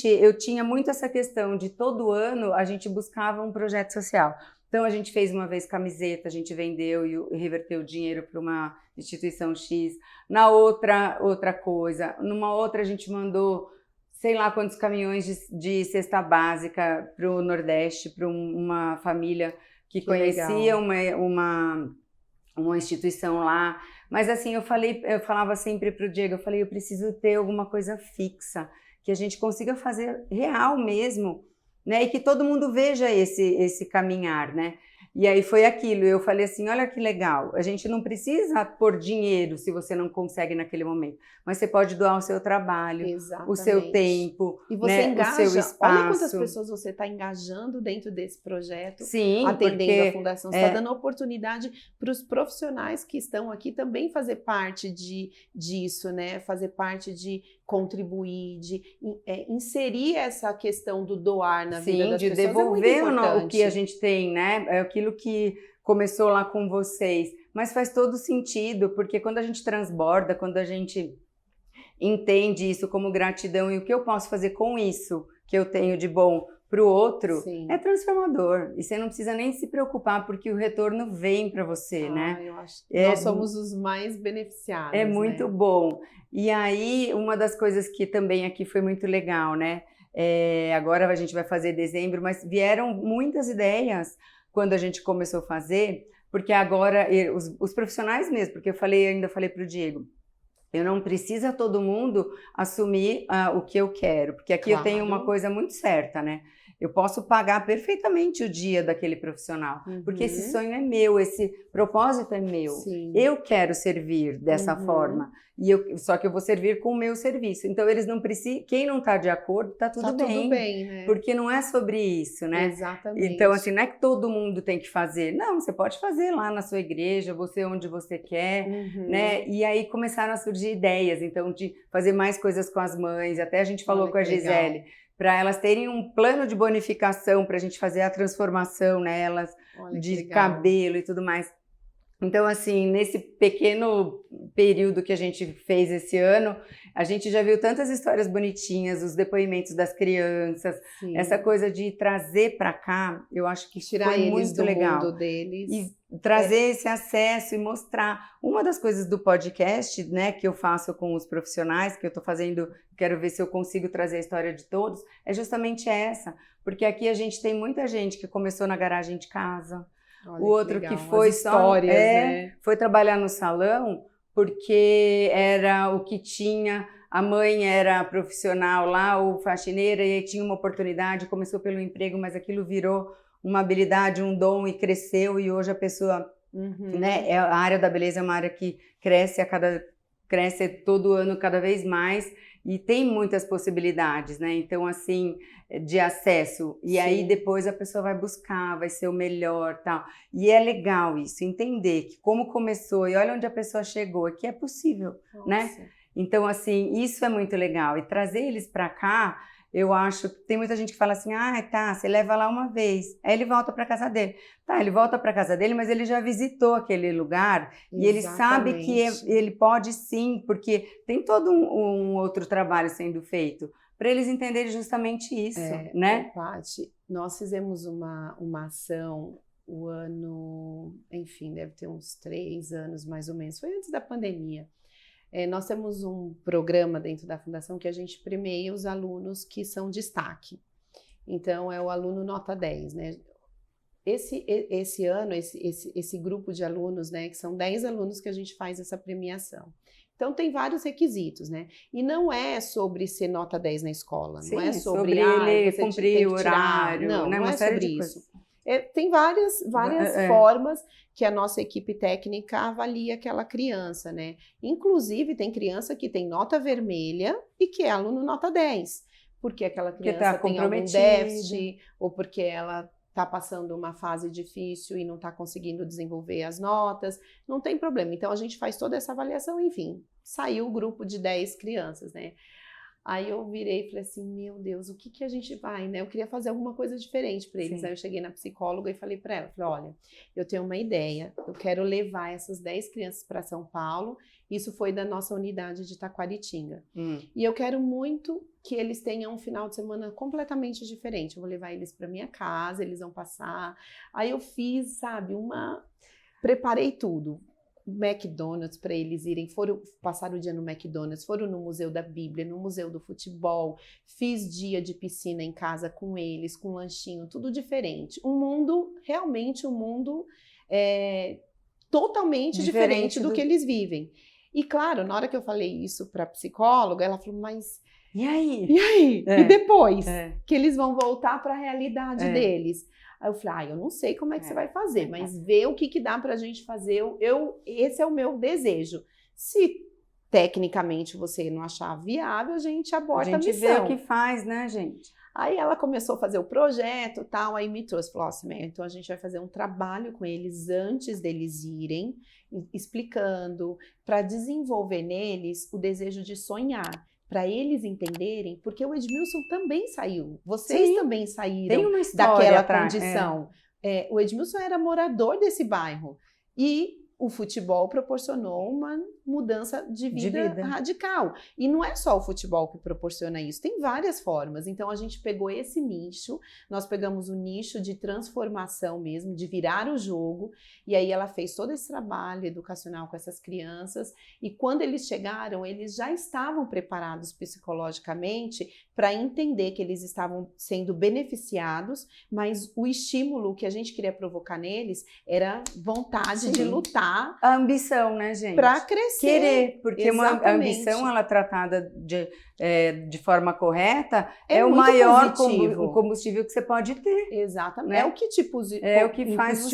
Speaker 1: eu tinha muito essa questão de todo ano a gente buscava um projeto social. Então a gente fez uma vez camiseta, a gente vendeu e reverteu o dinheiro para uma instituição X. Na outra coisa, numa outra a gente mandou sei lá quantos caminhões de cesta básica para o Nordeste, para uma família que conhecia uma instituição lá. Mas assim, eu falava sempre para o Diego, eu preciso ter alguma coisa fixa, que a gente consiga fazer real mesmo, né? E que todo mundo veja esse caminhar, né? E aí foi aquilo, eu falei assim, olha que legal, a gente não precisa pôr dinheiro se você não consegue naquele momento, mas você pode doar o seu trabalho, o seu tempo,
Speaker 2: e você engaja,
Speaker 1: o seu espaço.
Speaker 2: Olha quantas pessoas você está engajando dentro desse projeto,
Speaker 1: sim,
Speaker 2: atendendo a fundação, você está dando oportunidade para os profissionais que estão aqui também fazer parte disso, né? Fazer parte de contribuir, de inserir essa questão do doar na vida das pessoas.
Speaker 1: Sim, de devolver o que a gente tem, né? É aquilo que começou lá com vocês. Mas faz todo sentido, porque quando a gente transborda, quando a gente entende isso como gratidão e o que eu posso fazer com isso que eu tenho de bom para o outro, é transformador. E você não precisa nem se preocupar, porque o retorno vem para você, né?
Speaker 2: Eu acho que nós somos os mais beneficiados.
Speaker 1: É muito bom. E aí, uma das coisas que também aqui foi muito legal, né? Agora a gente vai fazer dezembro, mas vieram muitas ideias quando a gente começou a fazer, porque agora, os profissionais mesmo, porque ainda falei para o Diego, eu não preciso todo mundo assumir o que eu quero, porque aqui eu tenho uma coisa muito certa, né? Eu posso pagar perfeitamente o dia daquele profissional, porque esse sonho é meu, esse propósito é meu.
Speaker 2: Sim.
Speaker 1: Eu quero servir dessa forma, só que eu vou servir com o meu serviço. Então eles não precisam, quem não está de acordo, está tudo bem.
Speaker 2: Tudo bem, né?
Speaker 1: Porque não é sobre isso, né?
Speaker 2: Exatamente.
Speaker 1: Então assim, não é que todo mundo tem que fazer. Não, você pode fazer lá na sua igreja, você onde você quer, né? E aí começaram a surgir ideias, então de fazer mais coisas com as mães. Até a gente falou com a Gisele, para elas terem um plano de bonificação para a gente fazer a transformação nelas, de cabelo e tudo mais. Então, assim, nesse pequeno período que a gente fez esse ano, a gente já viu tantas histórias bonitinhas, os depoimentos das crianças, essa coisa de trazer para cá, eu acho que foi muito legal.
Speaker 2: Mundo deles.
Speaker 1: E trazer esse acesso e mostrar. Uma das coisas do podcast, né, que eu faço com os profissionais, que eu estou fazendo, quero ver se eu consigo trazer a história de todos, é justamente essa. Porque aqui a gente tem muita gente que começou na garagem de casa,
Speaker 2: olha,
Speaker 1: o outro que foi
Speaker 2: histórias, né?
Speaker 1: Foi trabalhar no salão porque era o que tinha, a mãe era profissional lá, ou faxineira, e aí tinha uma oportunidade, começou pelo emprego, mas aquilo virou uma habilidade, um dom e cresceu, e hoje a pessoa, né, a área da beleza é uma área que cresce todo ano cada vez mais, e tem muitas possibilidades, né? Então, assim, de acesso. E aí depois a pessoa vai buscar, vai ser o melhor, tal. E é legal isso, entender que como começou e olha onde a pessoa chegou, que é possível, né? Então, assim, isso é muito legal. E trazer eles para cá, eu acho que tem muita gente que fala assim, você leva lá uma vez, aí ele volta para casa dele. Tá, ele volta para casa dele, mas ele já visitou aquele lugar. Exatamente. E ele sabe que ele pode sim, porque tem todo um outro trabalho sendo feito, para eles entenderem justamente isso, né?
Speaker 2: Paty, nós fizemos uma ação o ano, enfim, deve ter uns 3 anos mais ou menos, foi antes da pandemia. Nós temos um programa dentro da Fundação que a gente premia os alunos que são destaque. Então, é o aluno nota 10, né? Esse ano, esse grupo de alunos, né, que são 10 alunos que a gente faz essa premiação. Então, tem vários requisitos, né? E não é sobre ser nota 10 na escola, não é sobre
Speaker 1: ele cumprir o horário,
Speaker 2: não é sobre isso.
Speaker 1: Coisas.
Speaker 2: Tem várias formas que a nossa equipe técnica avalia aquela criança, né? Inclusive, tem criança que tem nota vermelha e que é aluno nota 10, porque aquela criança tem algum déficit, ou porque ela está passando uma fase difícil e não está conseguindo desenvolver as notas, não tem problema. Então, a gente faz toda essa avaliação, enfim, saiu o grupo de 10 crianças, né? Aí eu virei e falei assim, meu Deus, o que a gente vai, né? Eu queria fazer alguma coisa diferente para eles.
Speaker 1: Sim.
Speaker 2: Aí eu cheguei na psicóloga e falei para ela, olha, eu tenho uma ideia, eu quero levar essas 10 crianças para São Paulo, isso foi da nossa unidade de Taquaritinga. E eu quero muito que eles tenham um final de semana completamente diferente. Eu vou levar eles para minha casa, eles vão passar. Aí eu fiz, sabe, preparei tudo. McDonald's para eles irem, foram passar o dia no McDonald's, foram no Museu da Bíblia, no Museu do Futebol, fiz dia de piscina em casa com eles, com lanchinho, tudo diferente. Realmente um mundo totalmente diferente do que eles vivem. E claro, na hora que eu falei isso para a psicóloga, ela falou, mas
Speaker 1: e aí?
Speaker 2: E aí? E depois? Que eles vão voltar para a realidade deles. Aí eu falei, eu não sei como é que você vai fazer, mas vê o que dá pra gente fazer. Esse é o meu desejo. Se tecnicamente você não achar viável, a gente aborta a missão.
Speaker 1: A gente vê o que faz, né, gente?
Speaker 2: Aí ela começou a fazer o projeto e tal, aí me trouxe, falou assim, então a gente vai fazer um trabalho com eles antes deles irem, explicando, para desenvolver neles o desejo de sonhar. Para eles entenderem, porque o Edmilson também saiu, vocês também saíram
Speaker 1: tem uma história
Speaker 2: daquela
Speaker 1: atrás,
Speaker 2: condição. O Edmilson era morador desse bairro e o futebol proporcionou uma mudança de vida radical. E não é só o futebol que proporciona isso, tem várias formas. Então, a gente pegou esse nicho, nós pegamos o nicho de transformação mesmo, de virar o jogo, e aí ela fez todo esse trabalho educacional com essas crianças, e quando eles chegaram, eles já estavam preparados psicologicamente para entender que eles estavam sendo beneficiados, mas o estímulo que a gente queria provocar neles era vontade de lutar.
Speaker 1: A ambição, né, gente?
Speaker 2: Para crescer.
Speaker 1: Querer, porque a ambição, ela tratada de forma correta, é o maior combustível que você pode ter.
Speaker 2: Exatamente.
Speaker 1: Né?
Speaker 2: É o que te
Speaker 1: o que faz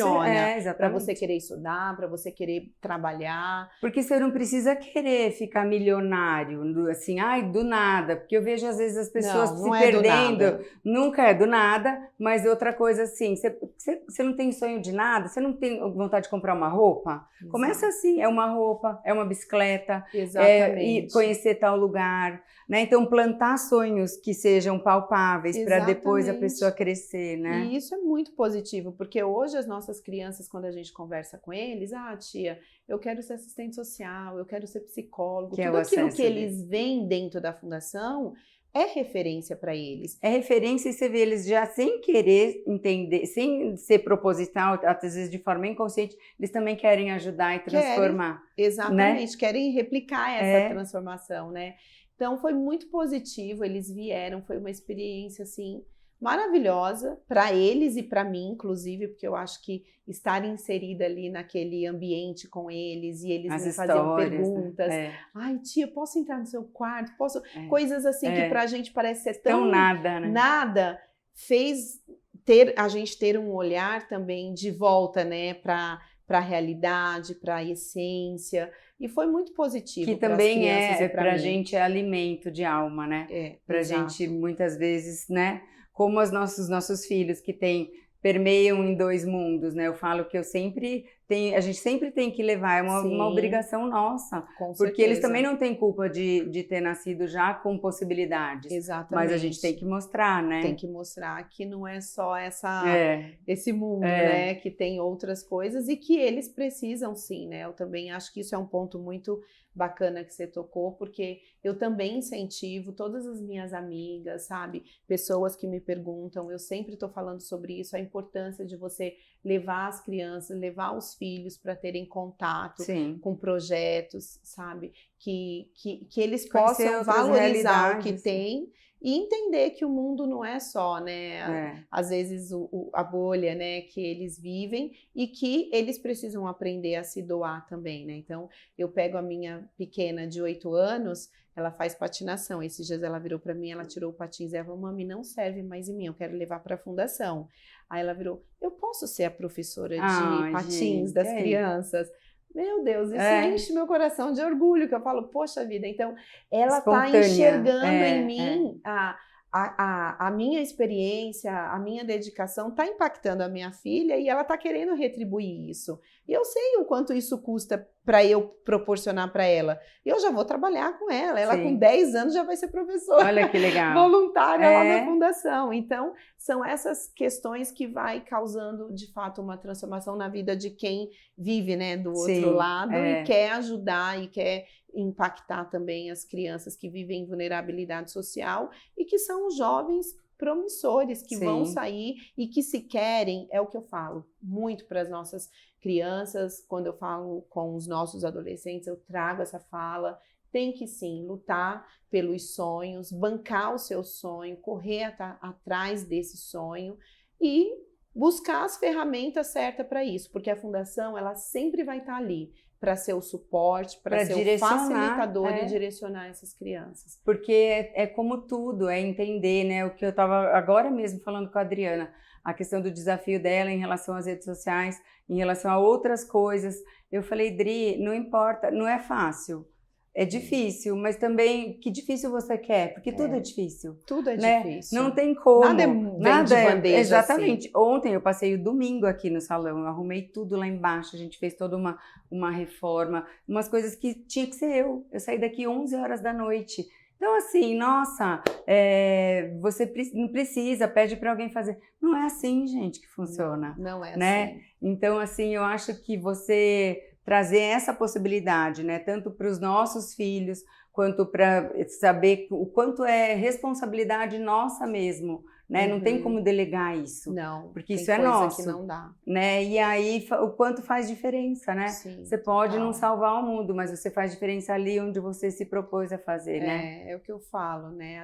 Speaker 2: para você querer estudar, para você querer trabalhar.
Speaker 1: Porque você não precisa querer ficar milionário, assim, do nada. Porque eu vejo às vezes as pessoas se perdendo. Nunca é do nada, mas outra coisa assim, você não tem sonho de nada, você não tem vontade de comprar uma roupa? Exato. Começa assim, é uma roupa, é uma bicicleta, e conhecer tal lugar, né? Então plantar sonhos que sejam palpáveis para depois a pessoa crescer, né?
Speaker 2: E isso é muito positivo, porque hoje as nossas crianças, quando a gente conversa com eles, tia, eu quero ser assistente social, eu quero ser psicólogo, tudo aquilo que eles veem dentro da fundação é referência para eles.
Speaker 1: É referência e você vê eles já sem querer entender, sem ser proposital, às vezes de forma inconsciente, eles também querem ajudar e transformar.
Speaker 2: Exatamente,
Speaker 1: né?
Speaker 2: Querem replicar essa transformação, né? Então foi muito positivo, eles vieram, foi uma experiência assim maravilhosa para eles e para mim, inclusive, porque eu acho que estar inserida ali naquele ambiente com eles e eles me faziam perguntas.
Speaker 1: Né?
Speaker 2: Ai, tia, posso entrar no seu quarto? Posso? Coisas assim que pra gente parece ser
Speaker 1: tão nada, né?
Speaker 2: Nada fez a gente ter um olhar também de volta, né, para a realidade, para a essência. E foi muito positivo.
Speaker 1: Que também pra gente é alimento de alma, né? Pra gente, muitas vezes, né? Como os nossos filhos que permeiam em dois mundos, né? Eu falo que a gente sempre tem que levar, é uma obrigação nossa. Porque eles também não têm culpa de ter nascido já com possibilidades.
Speaker 2: Exatamente.
Speaker 1: Mas a gente tem que mostrar, né?
Speaker 2: Tem que mostrar que não é só esse mundo, né? Que tem outras coisas e que eles precisam sim, né? Eu também acho que isso é um ponto muito bacana que você tocou, porque eu também incentivo todas as minhas amigas, sabe? Pessoas que me perguntam, eu sempre estou falando sobre isso, a importância de você levar as crianças, levar os filhos para terem contato com projetos, sabe? Que eles possam valorizar o que tem e entender que o mundo não é só, né? Às vezes a bolha, né, que eles vivem e que eles precisam aprender a se doar também, né? Então, eu pego a minha pequena de 8 anos, ela faz patinação. Esses dias ela virou para mim, ela tirou o patins e ela falou, mami, não serve mais em mim, eu quero levar para a fundação. Aí ela virou, eu posso ser a professora de patins das crianças? Meu Deus, isso enche meu coração de orgulho, que eu falo, poxa vida, então ela está enxergando em mim a minha experiência, a minha dedicação está impactando a minha filha e ela está querendo retribuir isso. E eu sei o quanto isso custa para eu proporcionar para ela. Eu já vou trabalhar com ela. Ela
Speaker 1: Sim.
Speaker 2: com 10 anos já vai ser professora.
Speaker 1: Olha que legal.
Speaker 2: Voluntária lá na fundação. Então, são essas questões que vai causando, de fato, uma transformação na vida de quem vive, né, do outro lado e quer ajudar e quer impactar também as crianças que vivem em vulnerabilidade social e que são jovens promissores, que vão sair e que se querem, é o que eu falo muito para as nossas crianças, quando eu falo com os nossos adolescentes, eu trago essa fala, tem que sim lutar pelos sonhos, bancar o seu sonho, correr atrás desse sonho e buscar as ferramentas certas para isso, porque a fundação ela sempre vai estar ali para ser o suporte, para ser o facilitador e direcionar essas crianças.
Speaker 1: Porque é como tudo, é entender, né? O que eu estava agora mesmo falando com a Adriana, a questão do desafio dela em relação às redes sociais, em relação a outras coisas. Eu falei, Dri, não importa, não é fácil. É difícil, mas também que difícil você quer, porque tudo é difícil.
Speaker 2: Tudo é
Speaker 1: né?
Speaker 2: difícil.
Speaker 1: Não tem como.
Speaker 2: Nada de bandeja.
Speaker 1: Exatamente.
Speaker 2: Assim.
Speaker 1: Ontem eu passei o domingo aqui no salão, eu arrumei tudo lá embaixo, a gente fez toda uma reforma, umas coisas que tinha que ser eu. Eu saí daqui 11 horas da noite. Então assim, nossa, você não precisa, pede para alguém fazer. Não é assim, gente, que funciona.
Speaker 2: Não é
Speaker 1: né?
Speaker 2: assim.
Speaker 1: Então assim, eu acho que você trazer essa possibilidade, né, tanto para os nossos filhos, quanto para saber o quanto é responsabilidade nossa mesmo, né? Não tem como delegar isso.
Speaker 2: Não,
Speaker 1: porque isso é nosso.
Speaker 2: Que não dá.
Speaker 1: Né? E aí o quanto faz diferença, né?
Speaker 2: Sim,
Speaker 1: você pode não salvar o mundo, mas você faz diferença ali onde você se propôs a fazer, né?
Speaker 2: É o que eu falo, né?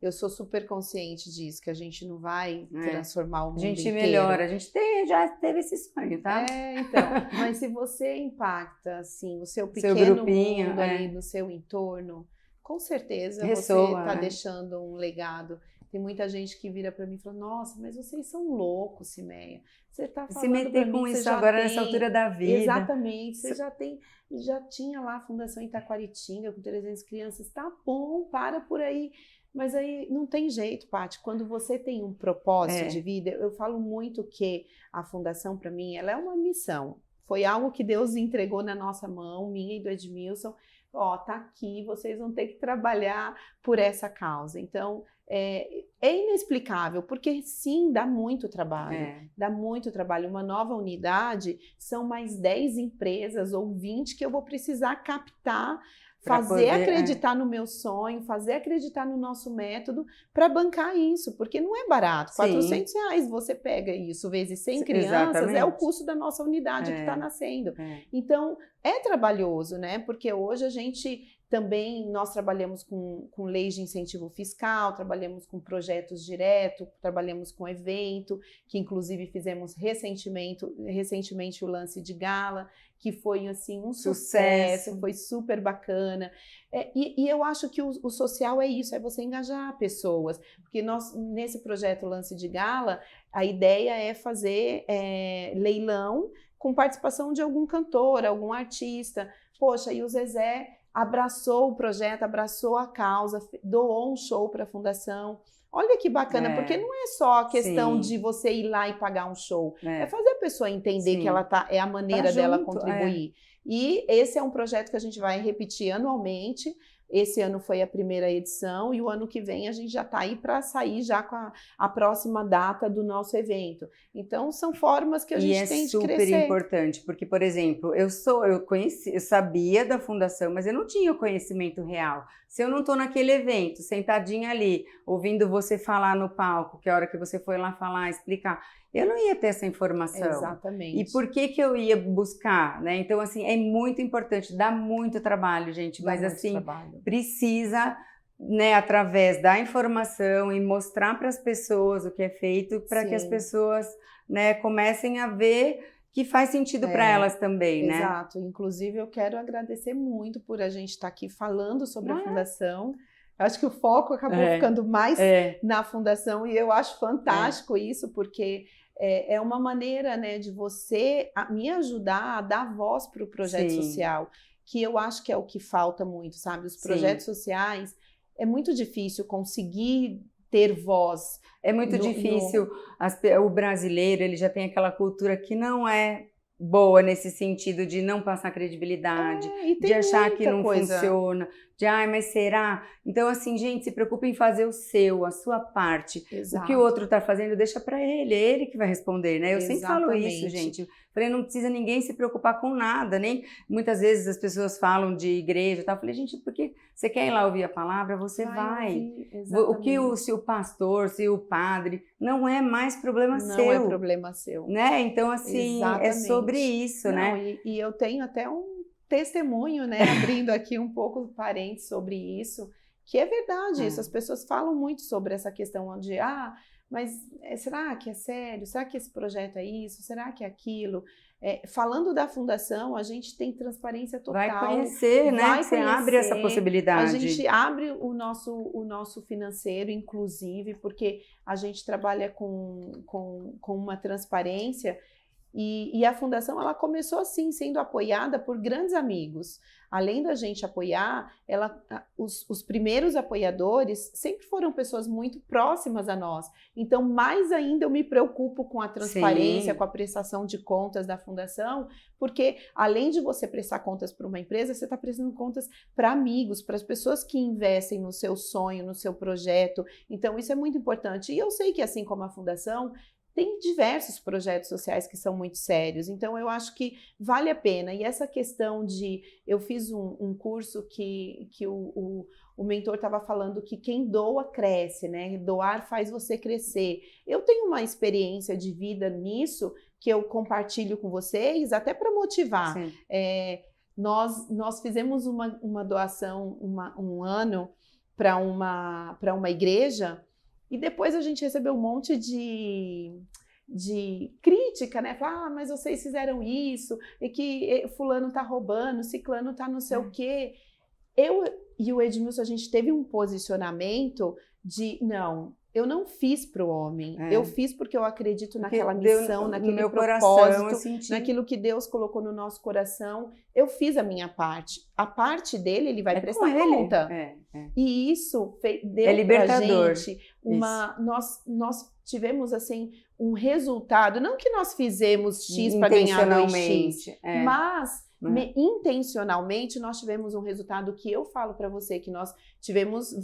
Speaker 2: Eu sou super consciente disso, que a gente não vai transformar o mundo inteiro.
Speaker 1: A gente melhora, a gente já teve esse sonho, tá?
Speaker 2: Então, mas se você impacta, assim, o seu pequeno
Speaker 1: grupinho,
Speaker 2: mundo ali no seu entorno, com certeza
Speaker 1: Ressoa,
Speaker 2: você está deixando um legado. Tem muita gente que vira para mim e fala, nossa, mas vocês são loucos, Cimeia. Você está falando
Speaker 1: se meter com isso agora nessa altura da vida.
Speaker 2: Exatamente, você já tinha lá a Fundação Itaquaritinga com 300 crianças, tá bom, para por aí. Mas aí não tem jeito, Paty. Quando você tem um propósito de vida, eu falo muito que a fundação, para mim, ela é uma missão. Foi algo que Deus entregou na nossa mão, minha e do Edmilson. Ó, tá aqui, vocês vão ter que trabalhar por essa causa. Então, é inexplicável, porque sim, dá muito trabalho. Dá muito trabalho. Uma nova unidade são mais 10 empresas ou 20 que eu vou precisar captar, fazer acreditar no meu sonho, fazer acreditar no nosso método para bancar isso, porque não é barato. R$400 você pega isso vezes 100 crianças, é o custo da nossa unidade que está nascendo. Então, é trabalhoso, né? Porque hoje a gente também, nós trabalhamos com leis de incentivo fiscal, trabalhamos com projetos diretos, trabalhamos com evento, que inclusive fizemos recentemente o lance de gala, que foi assim um sucesso, foi super bacana. E eu acho que o social é isso, é você engajar pessoas, porque nós, nesse projeto Lance de Gala, a ideia é fazer leilão com participação de algum cantor, algum artista. Poxa, e o Zezé abraçou o projeto, abraçou a causa, doou um show para a fundação. Olha que bacana, porque não é só a questão de você ir lá e pagar um show. É fazer a pessoa entender que ela é a maneira dela contribuir. E esse é um projeto que a gente vai repetir anualmente. Esse ano foi a primeira edição e o ano que vem a gente já está aí para sair já com a próxima data do nosso evento. Então, são formas que a gente tem de crescer. E é super
Speaker 1: importante, porque, por exemplo, eu sabia da fundação, mas eu não tinha o conhecimento real. Se eu não estou naquele evento, sentadinha ali, ouvindo você falar no palco, que é a hora que você foi lá falar, explicar, eu não ia ter essa informação.
Speaker 2: Exatamente.
Speaker 1: E por que eu ia buscar, né? Então, assim, é muito importante, dá muito trabalho, gente, mas assim, precisa, né, através da informação e mostrar para as pessoas o que é feito, para que as pessoas, né, comecem a ver que faz sentido para elas também, né?
Speaker 2: Exato. Inclusive, eu quero agradecer muito por a gente estar aqui falando sobre a fundação. Eu acho que o foco acabou ficando mais na fundação e eu acho fantástico isso, porque é uma maneira, né, de você me ajudar a dar voz para o projeto social, que eu acho que é o que falta muito, sabe? Os projetos sociais, é muito difícil conseguir ter voz.
Speaker 1: É muito difícil, o brasileiro, ele já tem aquela cultura que não é boa nesse sentido de não passar credibilidade, de achar que não funciona, de ai, mas será? Então, assim, gente, se preocupe em fazer o seu, a sua parte.
Speaker 2: Exato.
Speaker 1: O que o outro está fazendo, deixa para ele, é ele que vai responder, né? Eu sempre falo isso, gente. Falei, não precisa ninguém se preocupar com nada, nem muitas vezes as pessoas falam de igreja e tal. Falei, gente, porque você quer ir lá ouvir a palavra, você vai. O que se o pastor, se o padre, não é mais problema seu.
Speaker 2: Não é problema seu.
Speaker 1: Né? Então, assim, é sobre isso, né?
Speaker 2: E eu tenho até um testemunho, né? Abrindo aqui um pouco parênteses sobre isso, que é verdade isso. As pessoas falam muito sobre essa questão onde, mas será que é sério? Será que esse projeto é isso? Será que é aquilo? Falando da fundação, a gente tem transparência total.
Speaker 1: Vai conhecer, né? Você abre essa possibilidade.
Speaker 2: A gente abre o nosso financeiro, inclusive, porque a gente trabalha com uma transparência. E a fundação, ela começou assim, sendo apoiada por grandes amigos. Além da gente apoiar, os primeiros apoiadores sempre foram pessoas muito próximas a nós. Então, mais ainda eu me preocupo com a transparência, com a prestação de contas da fundação, porque além de você prestar contas para uma empresa, você está prestando contas para amigos, para as pessoas que investem no seu sonho, no seu projeto. Então, isso é muito importante. E eu sei que, assim como a fundação, tem diversos projetos sociais que são muito sérios, então eu acho que vale a pena. E essa questão de... Eu fiz um curso que o mentor estava falando que quem doa cresce, né? Doar faz você crescer. Eu tenho uma experiência de vida nisso que eu compartilho com vocês, até para motivar. Nós fizemos uma doação um ano para uma igreja. E depois a gente recebeu um monte de crítica, né? Falar, mas vocês fizeram isso, e que fulano tá roubando, ciclano tá não sei o quê. Eu e o Edmilson, a gente teve um posicionamento de, não, eu não fiz para o homem, eu fiz porque eu acredito naquela missão, naquele meu propósito, naquilo que Deus colocou no nosso coração. Eu fiz a minha parte. A parte dele, ele vai prestar conta. E isso deu pra gente nós tivemos assim um resultado, não que nós fizemos X para ganhar 2X, mas intencionalmente nós tivemos um resultado que eu falo para você, que nós tivemos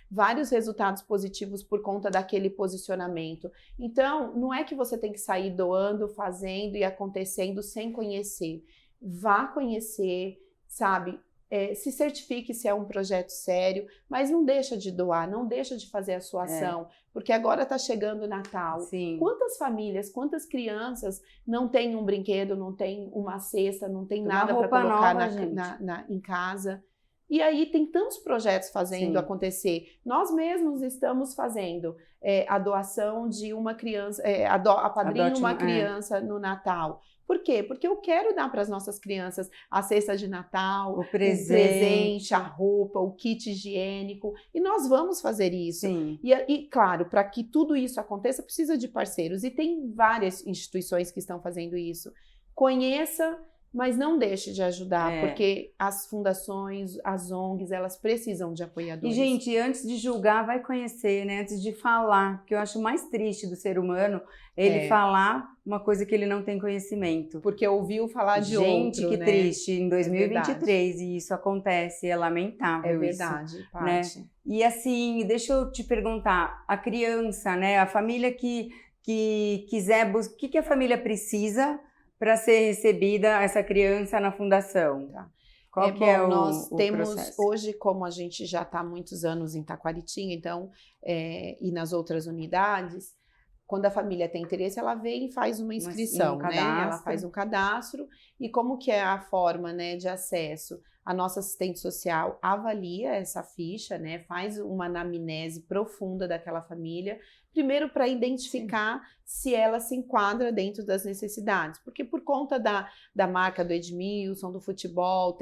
Speaker 2: vários resultados positivos por conta daquele posicionamento. Então, não é que você tem que sair doando, fazendo e acontecendo sem conhecer. Vá conhecer, sabe? Se certifique se é um projeto sério, mas não deixa de doar, não deixa de fazer a sua ação, porque agora está chegando o Natal.
Speaker 1: Sim.
Speaker 2: Quantas famílias, quantas crianças não têm um brinquedo, não tem uma cesta, não tem nada para colocar em casa? E aí tem tantos projetos fazendo acontecer. Nós mesmos estamos fazendo a doação de uma criança, apadrinha uma criança no Natal. Por quê? Porque eu quero dar para as nossas crianças a cesta de Natal,
Speaker 1: o presente,
Speaker 2: a roupa, o kit higiênico, e nós vamos fazer isso.
Speaker 1: Sim.
Speaker 2: E claro, para que tudo isso aconteça, precisa de parceiros, e tem várias instituições que estão fazendo isso. Conheça, mas não deixe de ajudar, porque as fundações, as ONGs, elas precisam de apoiadores.
Speaker 1: E, gente, antes de julgar, vai conhecer, né? Antes de falar, porque eu acho mais triste do ser humano ele falar uma coisa que ele não tem conhecimento.
Speaker 2: Porque ouviu falar de outro,
Speaker 1: gente, que triste, em 2023, e isso acontece, é lamentável.
Speaker 2: É verdade,
Speaker 1: isso, né? E assim, deixa eu te perguntar, a criança, né? A família que quiser buscar, o que a família precisa para ser recebida essa criança na fundação? Qual que é o
Speaker 2: nós temos
Speaker 1: processo?
Speaker 2: Hoje, como a gente já está há muitos anos em Taquaritinga, então, e nas outras unidades, quando a família tem interesse, ela vem e faz uma inscrição, né? Ela faz um cadastro. E como que é a forma, né, de acesso? A nossa assistente social avalia essa ficha, né? Faz uma anamnese profunda daquela família, primeiro para identificar se ela se enquadra dentro das necessidades. Porque por conta da marca do Edmilson, do futebol,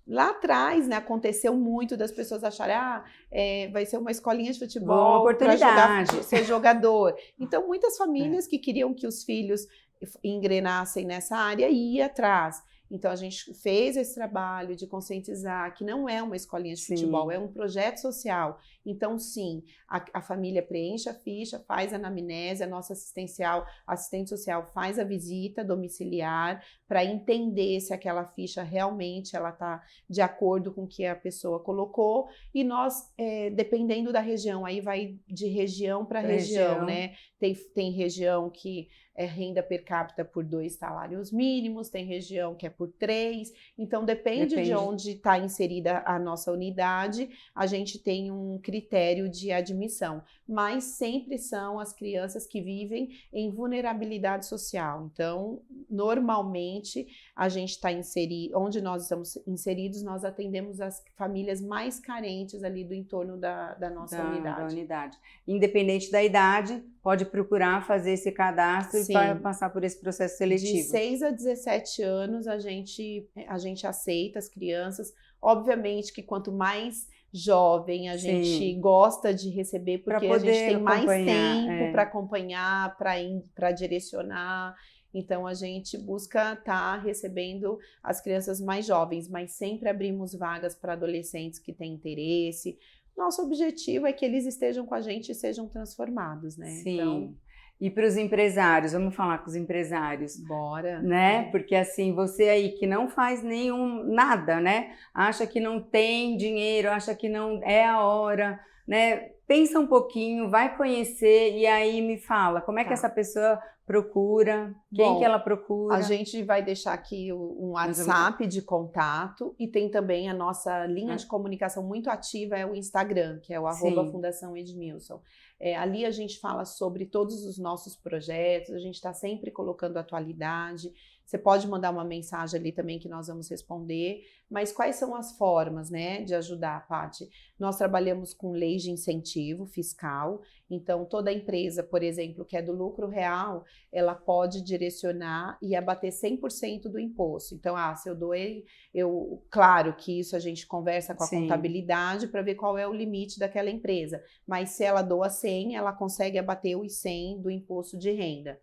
Speaker 2: lá atrás, né, aconteceu muito das pessoas acharem, vai ser uma escolinha de futebol para ser jogador. Então, muitas famílias que queriam que os filhos engrenassem nessa área iam atrás. Então a gente fez esse trabalho de conscientizar que não é uma escolinha de futebol, é um projeto social. Então sim, a família preenche a ficha, faz a anamnese, a nossa assistente social faz a visita domiciliar para entender se aquela ficha realmente ela está de acordo com o que a pessoa colocou, e nós, dependendo da região, aí vai de região para região, né? Tem região que é renda per capita por 2 salários mínimos, tem região que é por 3, então depende de onde está inserida a nossa unidade, a gente tem um critério de admissão, mas sempre são as crianças que vivem em vulnerabilidade social. Então, normalmente, a gente está onde nós estamos inseridos, nós atendemos as famílias mais carentes ali do entorno da nossa unidade.
Speaker 1: Independente da idade, pode procurar fazer esse cadastro. Sim. E vai passar por esse processo seletivo.
Speaker 2: De 6 a 17 anos, a gente aceita as crianças. Obviamente que quanto mais jovem a gente gosta de receber, porque a gente tem mais tempo para acompanhar, para direcionar. Então, a gente busca estar recebendo as crianças mais jovens, mas sempre abrimos vagas para adolescentes que têm interesse. Nosso objetivo é que eles estejam com a gente e sejam transformados, né?
Speaker 1: Sim. Então, e para os empresários, vamos falar com os empresários.
Speaker 2: Bora.
Speaker 1: Né? Porque assim, você aí que não faz nada, né? Acha que não tem dinheiro, acha que não é a hora, né? Pensa um pouquinho, vai conhecer e aí me fala, como é que essa pessoa procura, quem que ela procura?
Speaker 2: A gente vai deixar aqui um WhatsApp de contato e tem também a nossa linha de comunicação muito ativa, é o Instagram, que é o @Fundação Edmilson. Ali a gente fala sobre todos os nossos projetos, a gente está sempre colocando atualidade. Você pode mandar uma mensagem ali também que nós vamos responder. Mas quais são as formas, né, de ajudar, Paty? Nós trabalhamos com leis de incentivo fiscal. Então, toda empresa, por exemplo, que é do lucro real, ela pode direcionar e abater 100% do imposto. Então, se eu doei, claro que isso a gente conversa com a contabilidade para ver qual é o limite daquela empresa. Mas se ela doa 100, ela consegue abater os 100 do imposto de renda.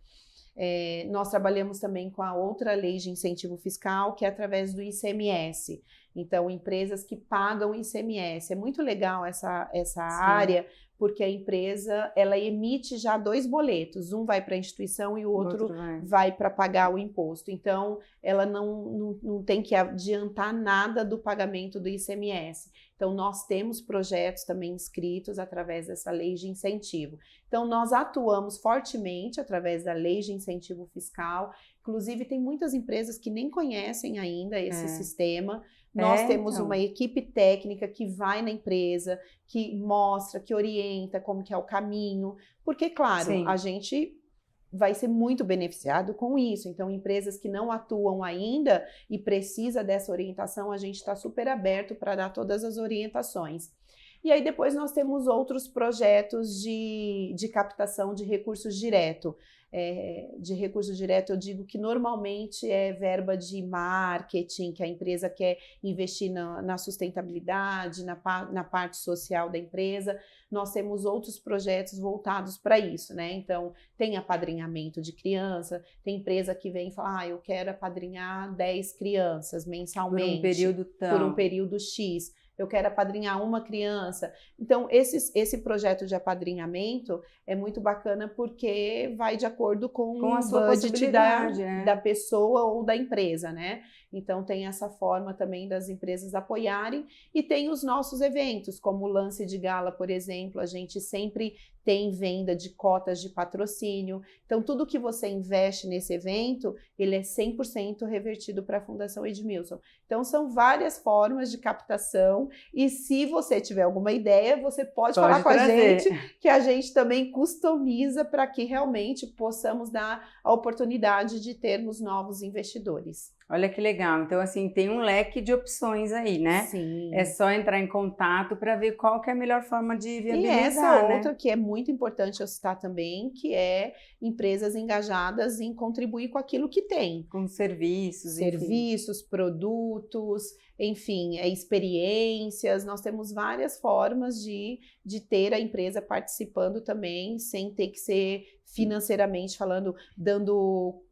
Speaker 2: Nós trabalhamos também com a outra lei de incentivo fiscal, que é através do ICMS. Então, empresas que pagam ICMS. É muito legal essa área, porque a empresa ela emite já 2 boletos. Um vai para a instituição e o outro vai para pagar o imposto. Então, ela não tem que adiantar nada do pagamento do ICMS. Então, nós temos projetos também inscritos através dessa lei de incentivo. Então, nós atuamos fortemente através da lei de incentivo fiscal. Inclusive, tem muitas empresas que nem conhecem ainda esse sistema. Nós temos uma equipe técnica que vai na empresa, que mostra, que orienta como que é o caminho. Porque, claro, a gente vai ser muito beneficiado com isso. Então, empresas que não atuam ainda e precisa dessa orientação, a gente está super aberto para dar todas as orientações. E aí depois nós temos outros projetos de captação de recursos direto. De recurso direto, eu digo que normalmente é verba de marketing, que a empresa quer investir na sustentabilidade, na parte social da empresa. Nós temos outros projetos voltados para isso, né? Então, tem apadrinhamento de criança, tem empresa que vem e fala, eu quero apadrinhar 10 crianças mensalmente. Por um período X. Eu quero apadrinhar uma criança. Então, esse projeto de apadrinhamento é muito bacana porque vai de acordo com
Speaker 1: a sua
Speaker 2: budget da pessoa ou da empresa, né? Então, tem essa forma também das empresas apoiarem. E tem os nossos eventos, como o Lance de Gala, por exemplo. A gente sempre tem venda de cotas de patrocínio. Então, tudo que você investe nesse evento, ele é 100% revertido para a Fundação Edmilson. Então, são várias formas de captação. E se você tiver alguma ideia, você pode falar com a gente, que a gente também customiza para que realmente possamos dar a oportunidade de termos novos investidores.
Speaker 1: Olha que legal. Então, assim, tem um leque de opções aí, né?
Speaker 2: Sim.
Speaker 1: É só entrar em contato para ver qual que é a melhor forma de viabilizar,
Speaker 2: E essa outra que é muito importante eu citar também, que é empresas engajadas em contribuir com aquilo que tem.
Speaker 1: Com serviços,
Speaker 2: Serviços, produtos, enfim, experiências. Nós temos várias formas de ter a empresa participando também, sem ter que ser financeiramente falando, dando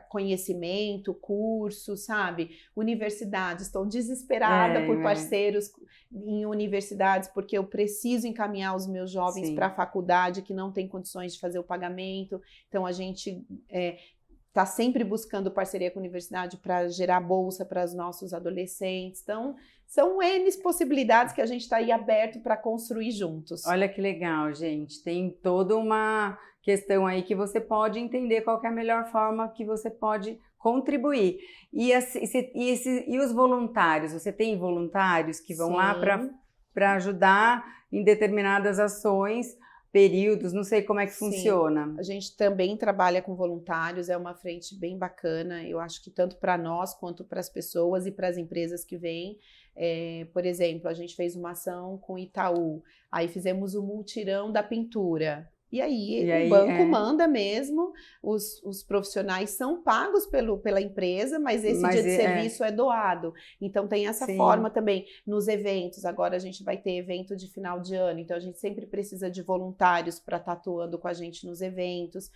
Speaker 2: conhecimento, curso, sabe? Universidades, estou desesperada por parceiros em universidades, porque eu preciso encaminhar os meus jovens para a faculdade que não tem condições de fazer o pagamento. Então, a gente está sempre buscando parceria com a universidade para gerar bolsa para os nossos adolescentes. Então, são N possibilidades que a gente está aí aberto para construir juntos.
Speaker 1: Olha que legal, gente. Tem toda uma questão aí que você pode entender qual que é a melhor forma que você pode contribuir. E os voluntários? Você tem voluntários que vão lá para ajudar em determinadas ações, períodos, não sei como é que funciona.
Speaker 2: A gente também trabalha com voluntários, é uma frente bem bacana, eu acho que tanto para nós quanto para as pessoas e para as empresas que vêm. Por exemplo, a gente fez uma ação com o Itaú, aí fizemos o mutirão da pintura. E aí o banco manda mesmo, os profissionais são pagos pela empresa, mas esse dia de serviço é doado. Então tem essa forma também nos eventos. Agora a gente vai ter evento de final de ano, então a gente sempre precisa de voluntários para estar atuando com a gente nos eventos.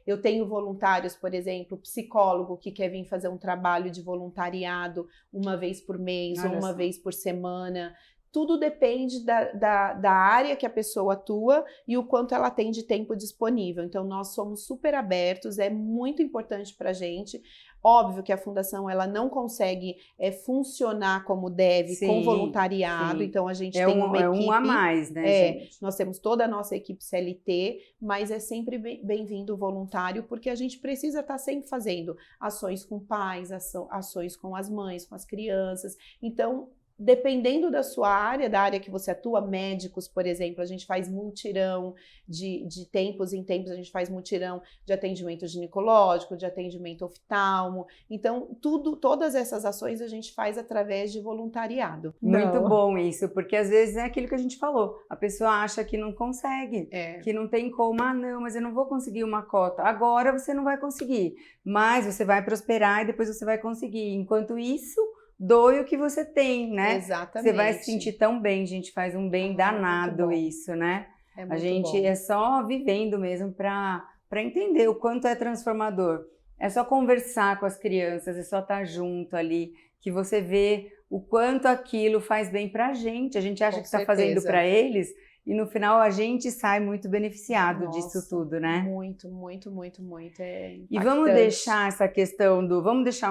Speaker 2: Eu tenho voluntários, por exemplo, psicólogo que quer vir fazer um trabalho de voluntariado uma vez por mês ou uma vez por semana. Tudo depende da área que a pessoa atua e o quanto ela tem de tempo disponível. Então, nós somos super abertos, é muito importante para a gente. Óbvio que a fundação ela não consegue funcionar como deve com voluntariado, então a gente tem uma equipe... É
Speaker 1: um a mais, né, gente?
Speaker 2: Nós temos toda a nossa equipe CLT, mas é sempre bem-vindo o voluntário, porque a gente precisa estar sempre fazendo ações com pais, ações com as mães, com as crianças. Então, dependendo da sua área, da área que você atua, médicos, por exemplo, a gente faz mutirão de tempos em tempos, a gente faz mutirão de atendimento ginecológico, de atendimento oftalmo. Então, todas essas ações a gente faz através de voluntariado.
Speaker 1: Muito bom isso, porque às vezes é aquilo que a gente falou, a pessoa acha que não consegue, que não tem como, não, mas eu não vou conseguir uma cota. Agora você não vai conseguir, mas você vai prosperar e depois você vai conseguir. Enquanto isso, doe o que você tem, né?
Speaker 2: Exatamente.
Speaker 1: Você vai se sentir tão bem, gente, faz um bem danado isso, né? A gente é só vivendo mesmo para entender o quanto é transformador. É só conversar com as crianças, é só estar junto ali, que você vê o quanto aquilo faz bem pra gente. A gente acha que está fazendo para eles e no final a gente sai muito beneficiado disso tudo, né?
Speaker 2: Muito, muito, muito, muito.
Speaker 1: E vamos deixar essa questão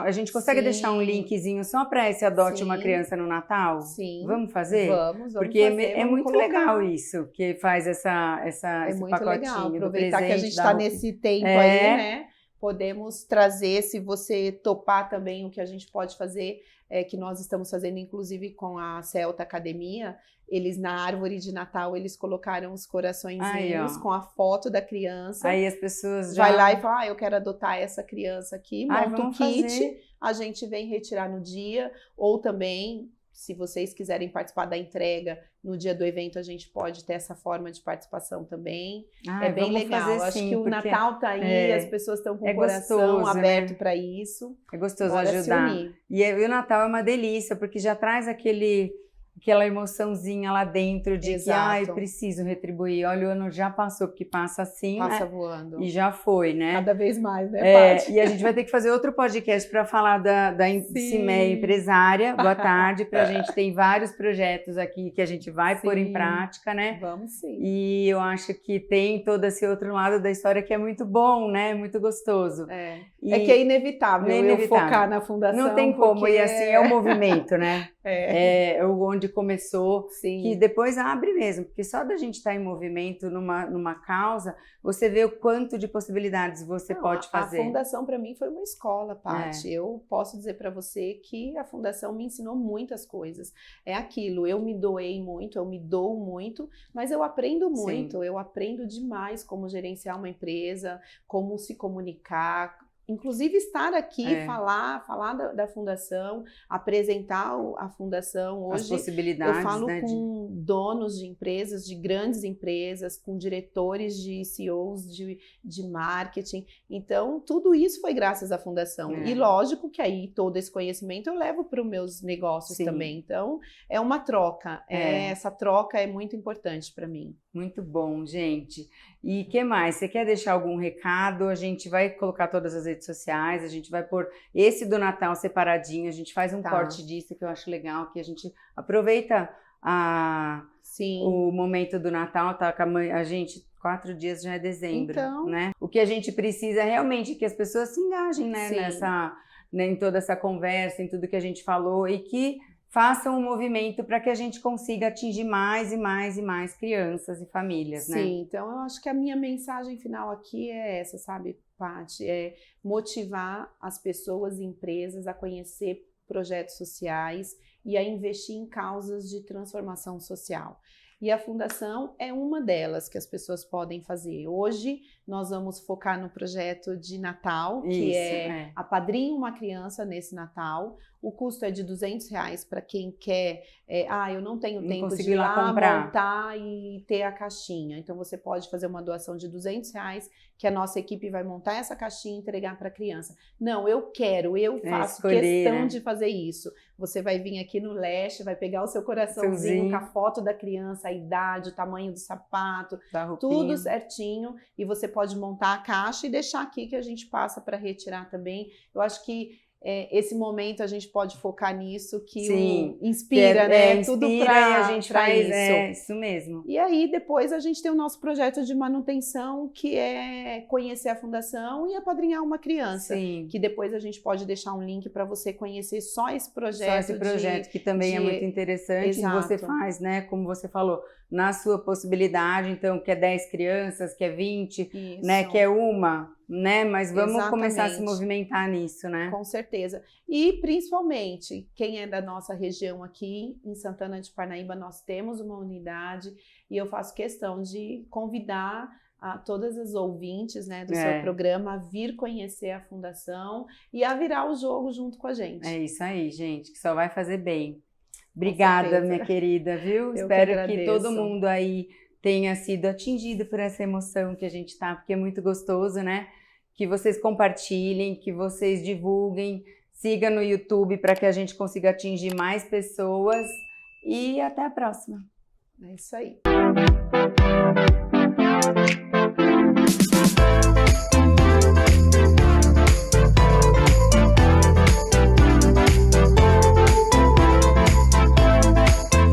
Speaker 1: a gente consegue deixar um linkzinho só para esse Adote uma Criança no Natal?
Speaker 2: Sim.
Speaker 1: Vamos fazer?
Speaker 2: Vamos
Speaker 1: porque
Speaker 2: fazer.
Speaker 1: É muito legal isso, que faz esse
Speaker 2: muito
Speaker 1: pacotinho
Speaker 2: legal.
Speaker 1: do
Speaker 2: Aproveitar
Speaker 1: presente.
Speaker 2: que a gente está nesse tempo aí, né? Podemos trazer, se você topar também, o que a gente pode fazer, que nós estamos fazendo, inclusive com a Celta Academia, eles na árvore de Natal, eles colocaram os coraçõezinhos com a foto da criança.
Speaker 1: Aí as pessoas já...
Speaker 2: Vai lá e fala, eu quero adotar essa criança aqui, monta o kit, a gente vem retirar no dia, ou também... Se vocês quiserem participar da entrega no dia do evento, a gente pode ter essa forma de participação também. É bem legal. Acho que o Natal tá aí, as pessoas estão com o coração aberto para isso.
Speaker 1: É gostoso ajudar. E o Natal é uma delícia, porque já traz aquela emoçãozinha lá dentro de que, eu preciso retribuir. Olha, o ano já passou, porque passa assim,
Speaker 2: passa voando.
Speaker 1: E já foi, né?
Speaker 2: Cada vez mais, né, Paty?
Speaker 1: E a gente vai ter que fazer outro podcast para falar da CIMEA empresária. Boa tarde, a gente tem vários projetos aqui que a gente vai pôr em prática, né?
Speaker 2: Vamos sim.
Speaker 1: E eu acho que tem todo esse outro lado da história que é muito bom, né? Muito gostoso.
Speaker 2: Que é inevitável, eu focar na fundação.
Speaker 1: Não tem como, e assim é o movimento, né? É onde começou, que depois abre mesmo, porque só da gente estar em movimento numa causa, você vê o quanto de possibilidades você pode fazer.
Speaker 2: A fundação para mim foi uma escola, Paty. Eu posso dizer para você que a fundação me ensinou muitas coisas. É aquilo, eu me doei muito, eu me dou muito, mas eu aprendo muito, eu aprendo demais como gerenciar uma empresa, como se comunicar, inclusive estar aqui, falar da fundação, apresentar a fundação. Hoje
Speaker 1: as possibilidades,
Speaker 2: eu falo
Speaker 1: né,
Speaker 2: com donos de empresas, de grandes empresas, com diretores de CEOs de marketing. Então, tudo isso foi graças à fundação. E lógico que aí todo esse conhecimento eu levo para os meus negócios também. Então, é uma troca. Essa troca é muito importante para mim.
Speaker 1: Muito bom, gente. E que mais? Você quer deixar algum recado? A gente vai colocar todas as redes sociais, a gente vai pôr esse do Natal separadinho, a gente faz um corte disso que eu acho legal, que a gente aproveita o momento do Natal, tá com a gente, 4 dias já é dezembro, né? O que a gente precisa realmente é que as pessoas se engajem, né, em toda essa conversa, em tudo que a gente falou e que façam um movimento para que a gente consiga atingir mais e mais e mais crianças e famílias, né?
Speaker 2: Sim, então eu acho que a minha mensagem final aqui é essa, sabe, Paty? É motivar as pessoas e empresas a conhecer projetos sociais e a investir em causas de transformação social. E a fundação é uma delas que as pessoas podem fazer. Hoje nós vamos focar no projeto de Natal, que é Apadrinhe uma Criança nesse Natal. O custo é de R$200 para quem quer, eu não tenho tempo de ir lá montar e ter a caixinha. Então você pode fazer uma doação de R$200 que a nossa equipe vai montar essa caixinha e entregar para a criança. Não, eu faço questão de fazer isso. Você vai vir aqui no Leste, vai pegar o seu coraçãozinho com a foto da criança, a idade, o tamanho do sapato, tudo certinho, e você pode montar a caixa e deixar aqui que a gente passa para retirar também. Eu acho que esse momento a gente pode focar nisso, que inspira, né? Tudo para
Speaker 1: a gente faz
Speaker 2: isso.
Speaker 1: Isso mesmo.
Speaker 2: E aí depois a gente tem o nosso projeto de manutenção, que é conhecer a fundação e apadrinhar uma criança. Que depois a gente pode deixar um link para você conhecer só esse projeto.
Speaker 1: Só esse projeto que também é muito interessante. E você faz, né? Como você falou, na sua possibilidade. Então, quer 10 crianças, quer 20, né? Quer uma, né? Mas vamos começar a se movimentar nisso, né?
Speaker 2: Com certeza. E principalmente, quem é da nossa região aqui, em Santana de Parnaíba, nós temos uma unidade e eu faço questão de convidar a todas as ouvintes, né, do seu programa a vir conhecer a fundação e a virar o jogo junto com a gente.
Speaker 1: É isso aí, gente, que só vai fazer bem. Obrigada, minha querida, viu? Espero que todo mundo aí tenha sido atingido por essa emoção que a gente tá, porque é muito gostoso, né? Que vocês compartilhem, que vocês divulguem, siga no YouTube para que a gente consiga atingir mais pessoas e até a próxima.
Speaker 2: É isso aí.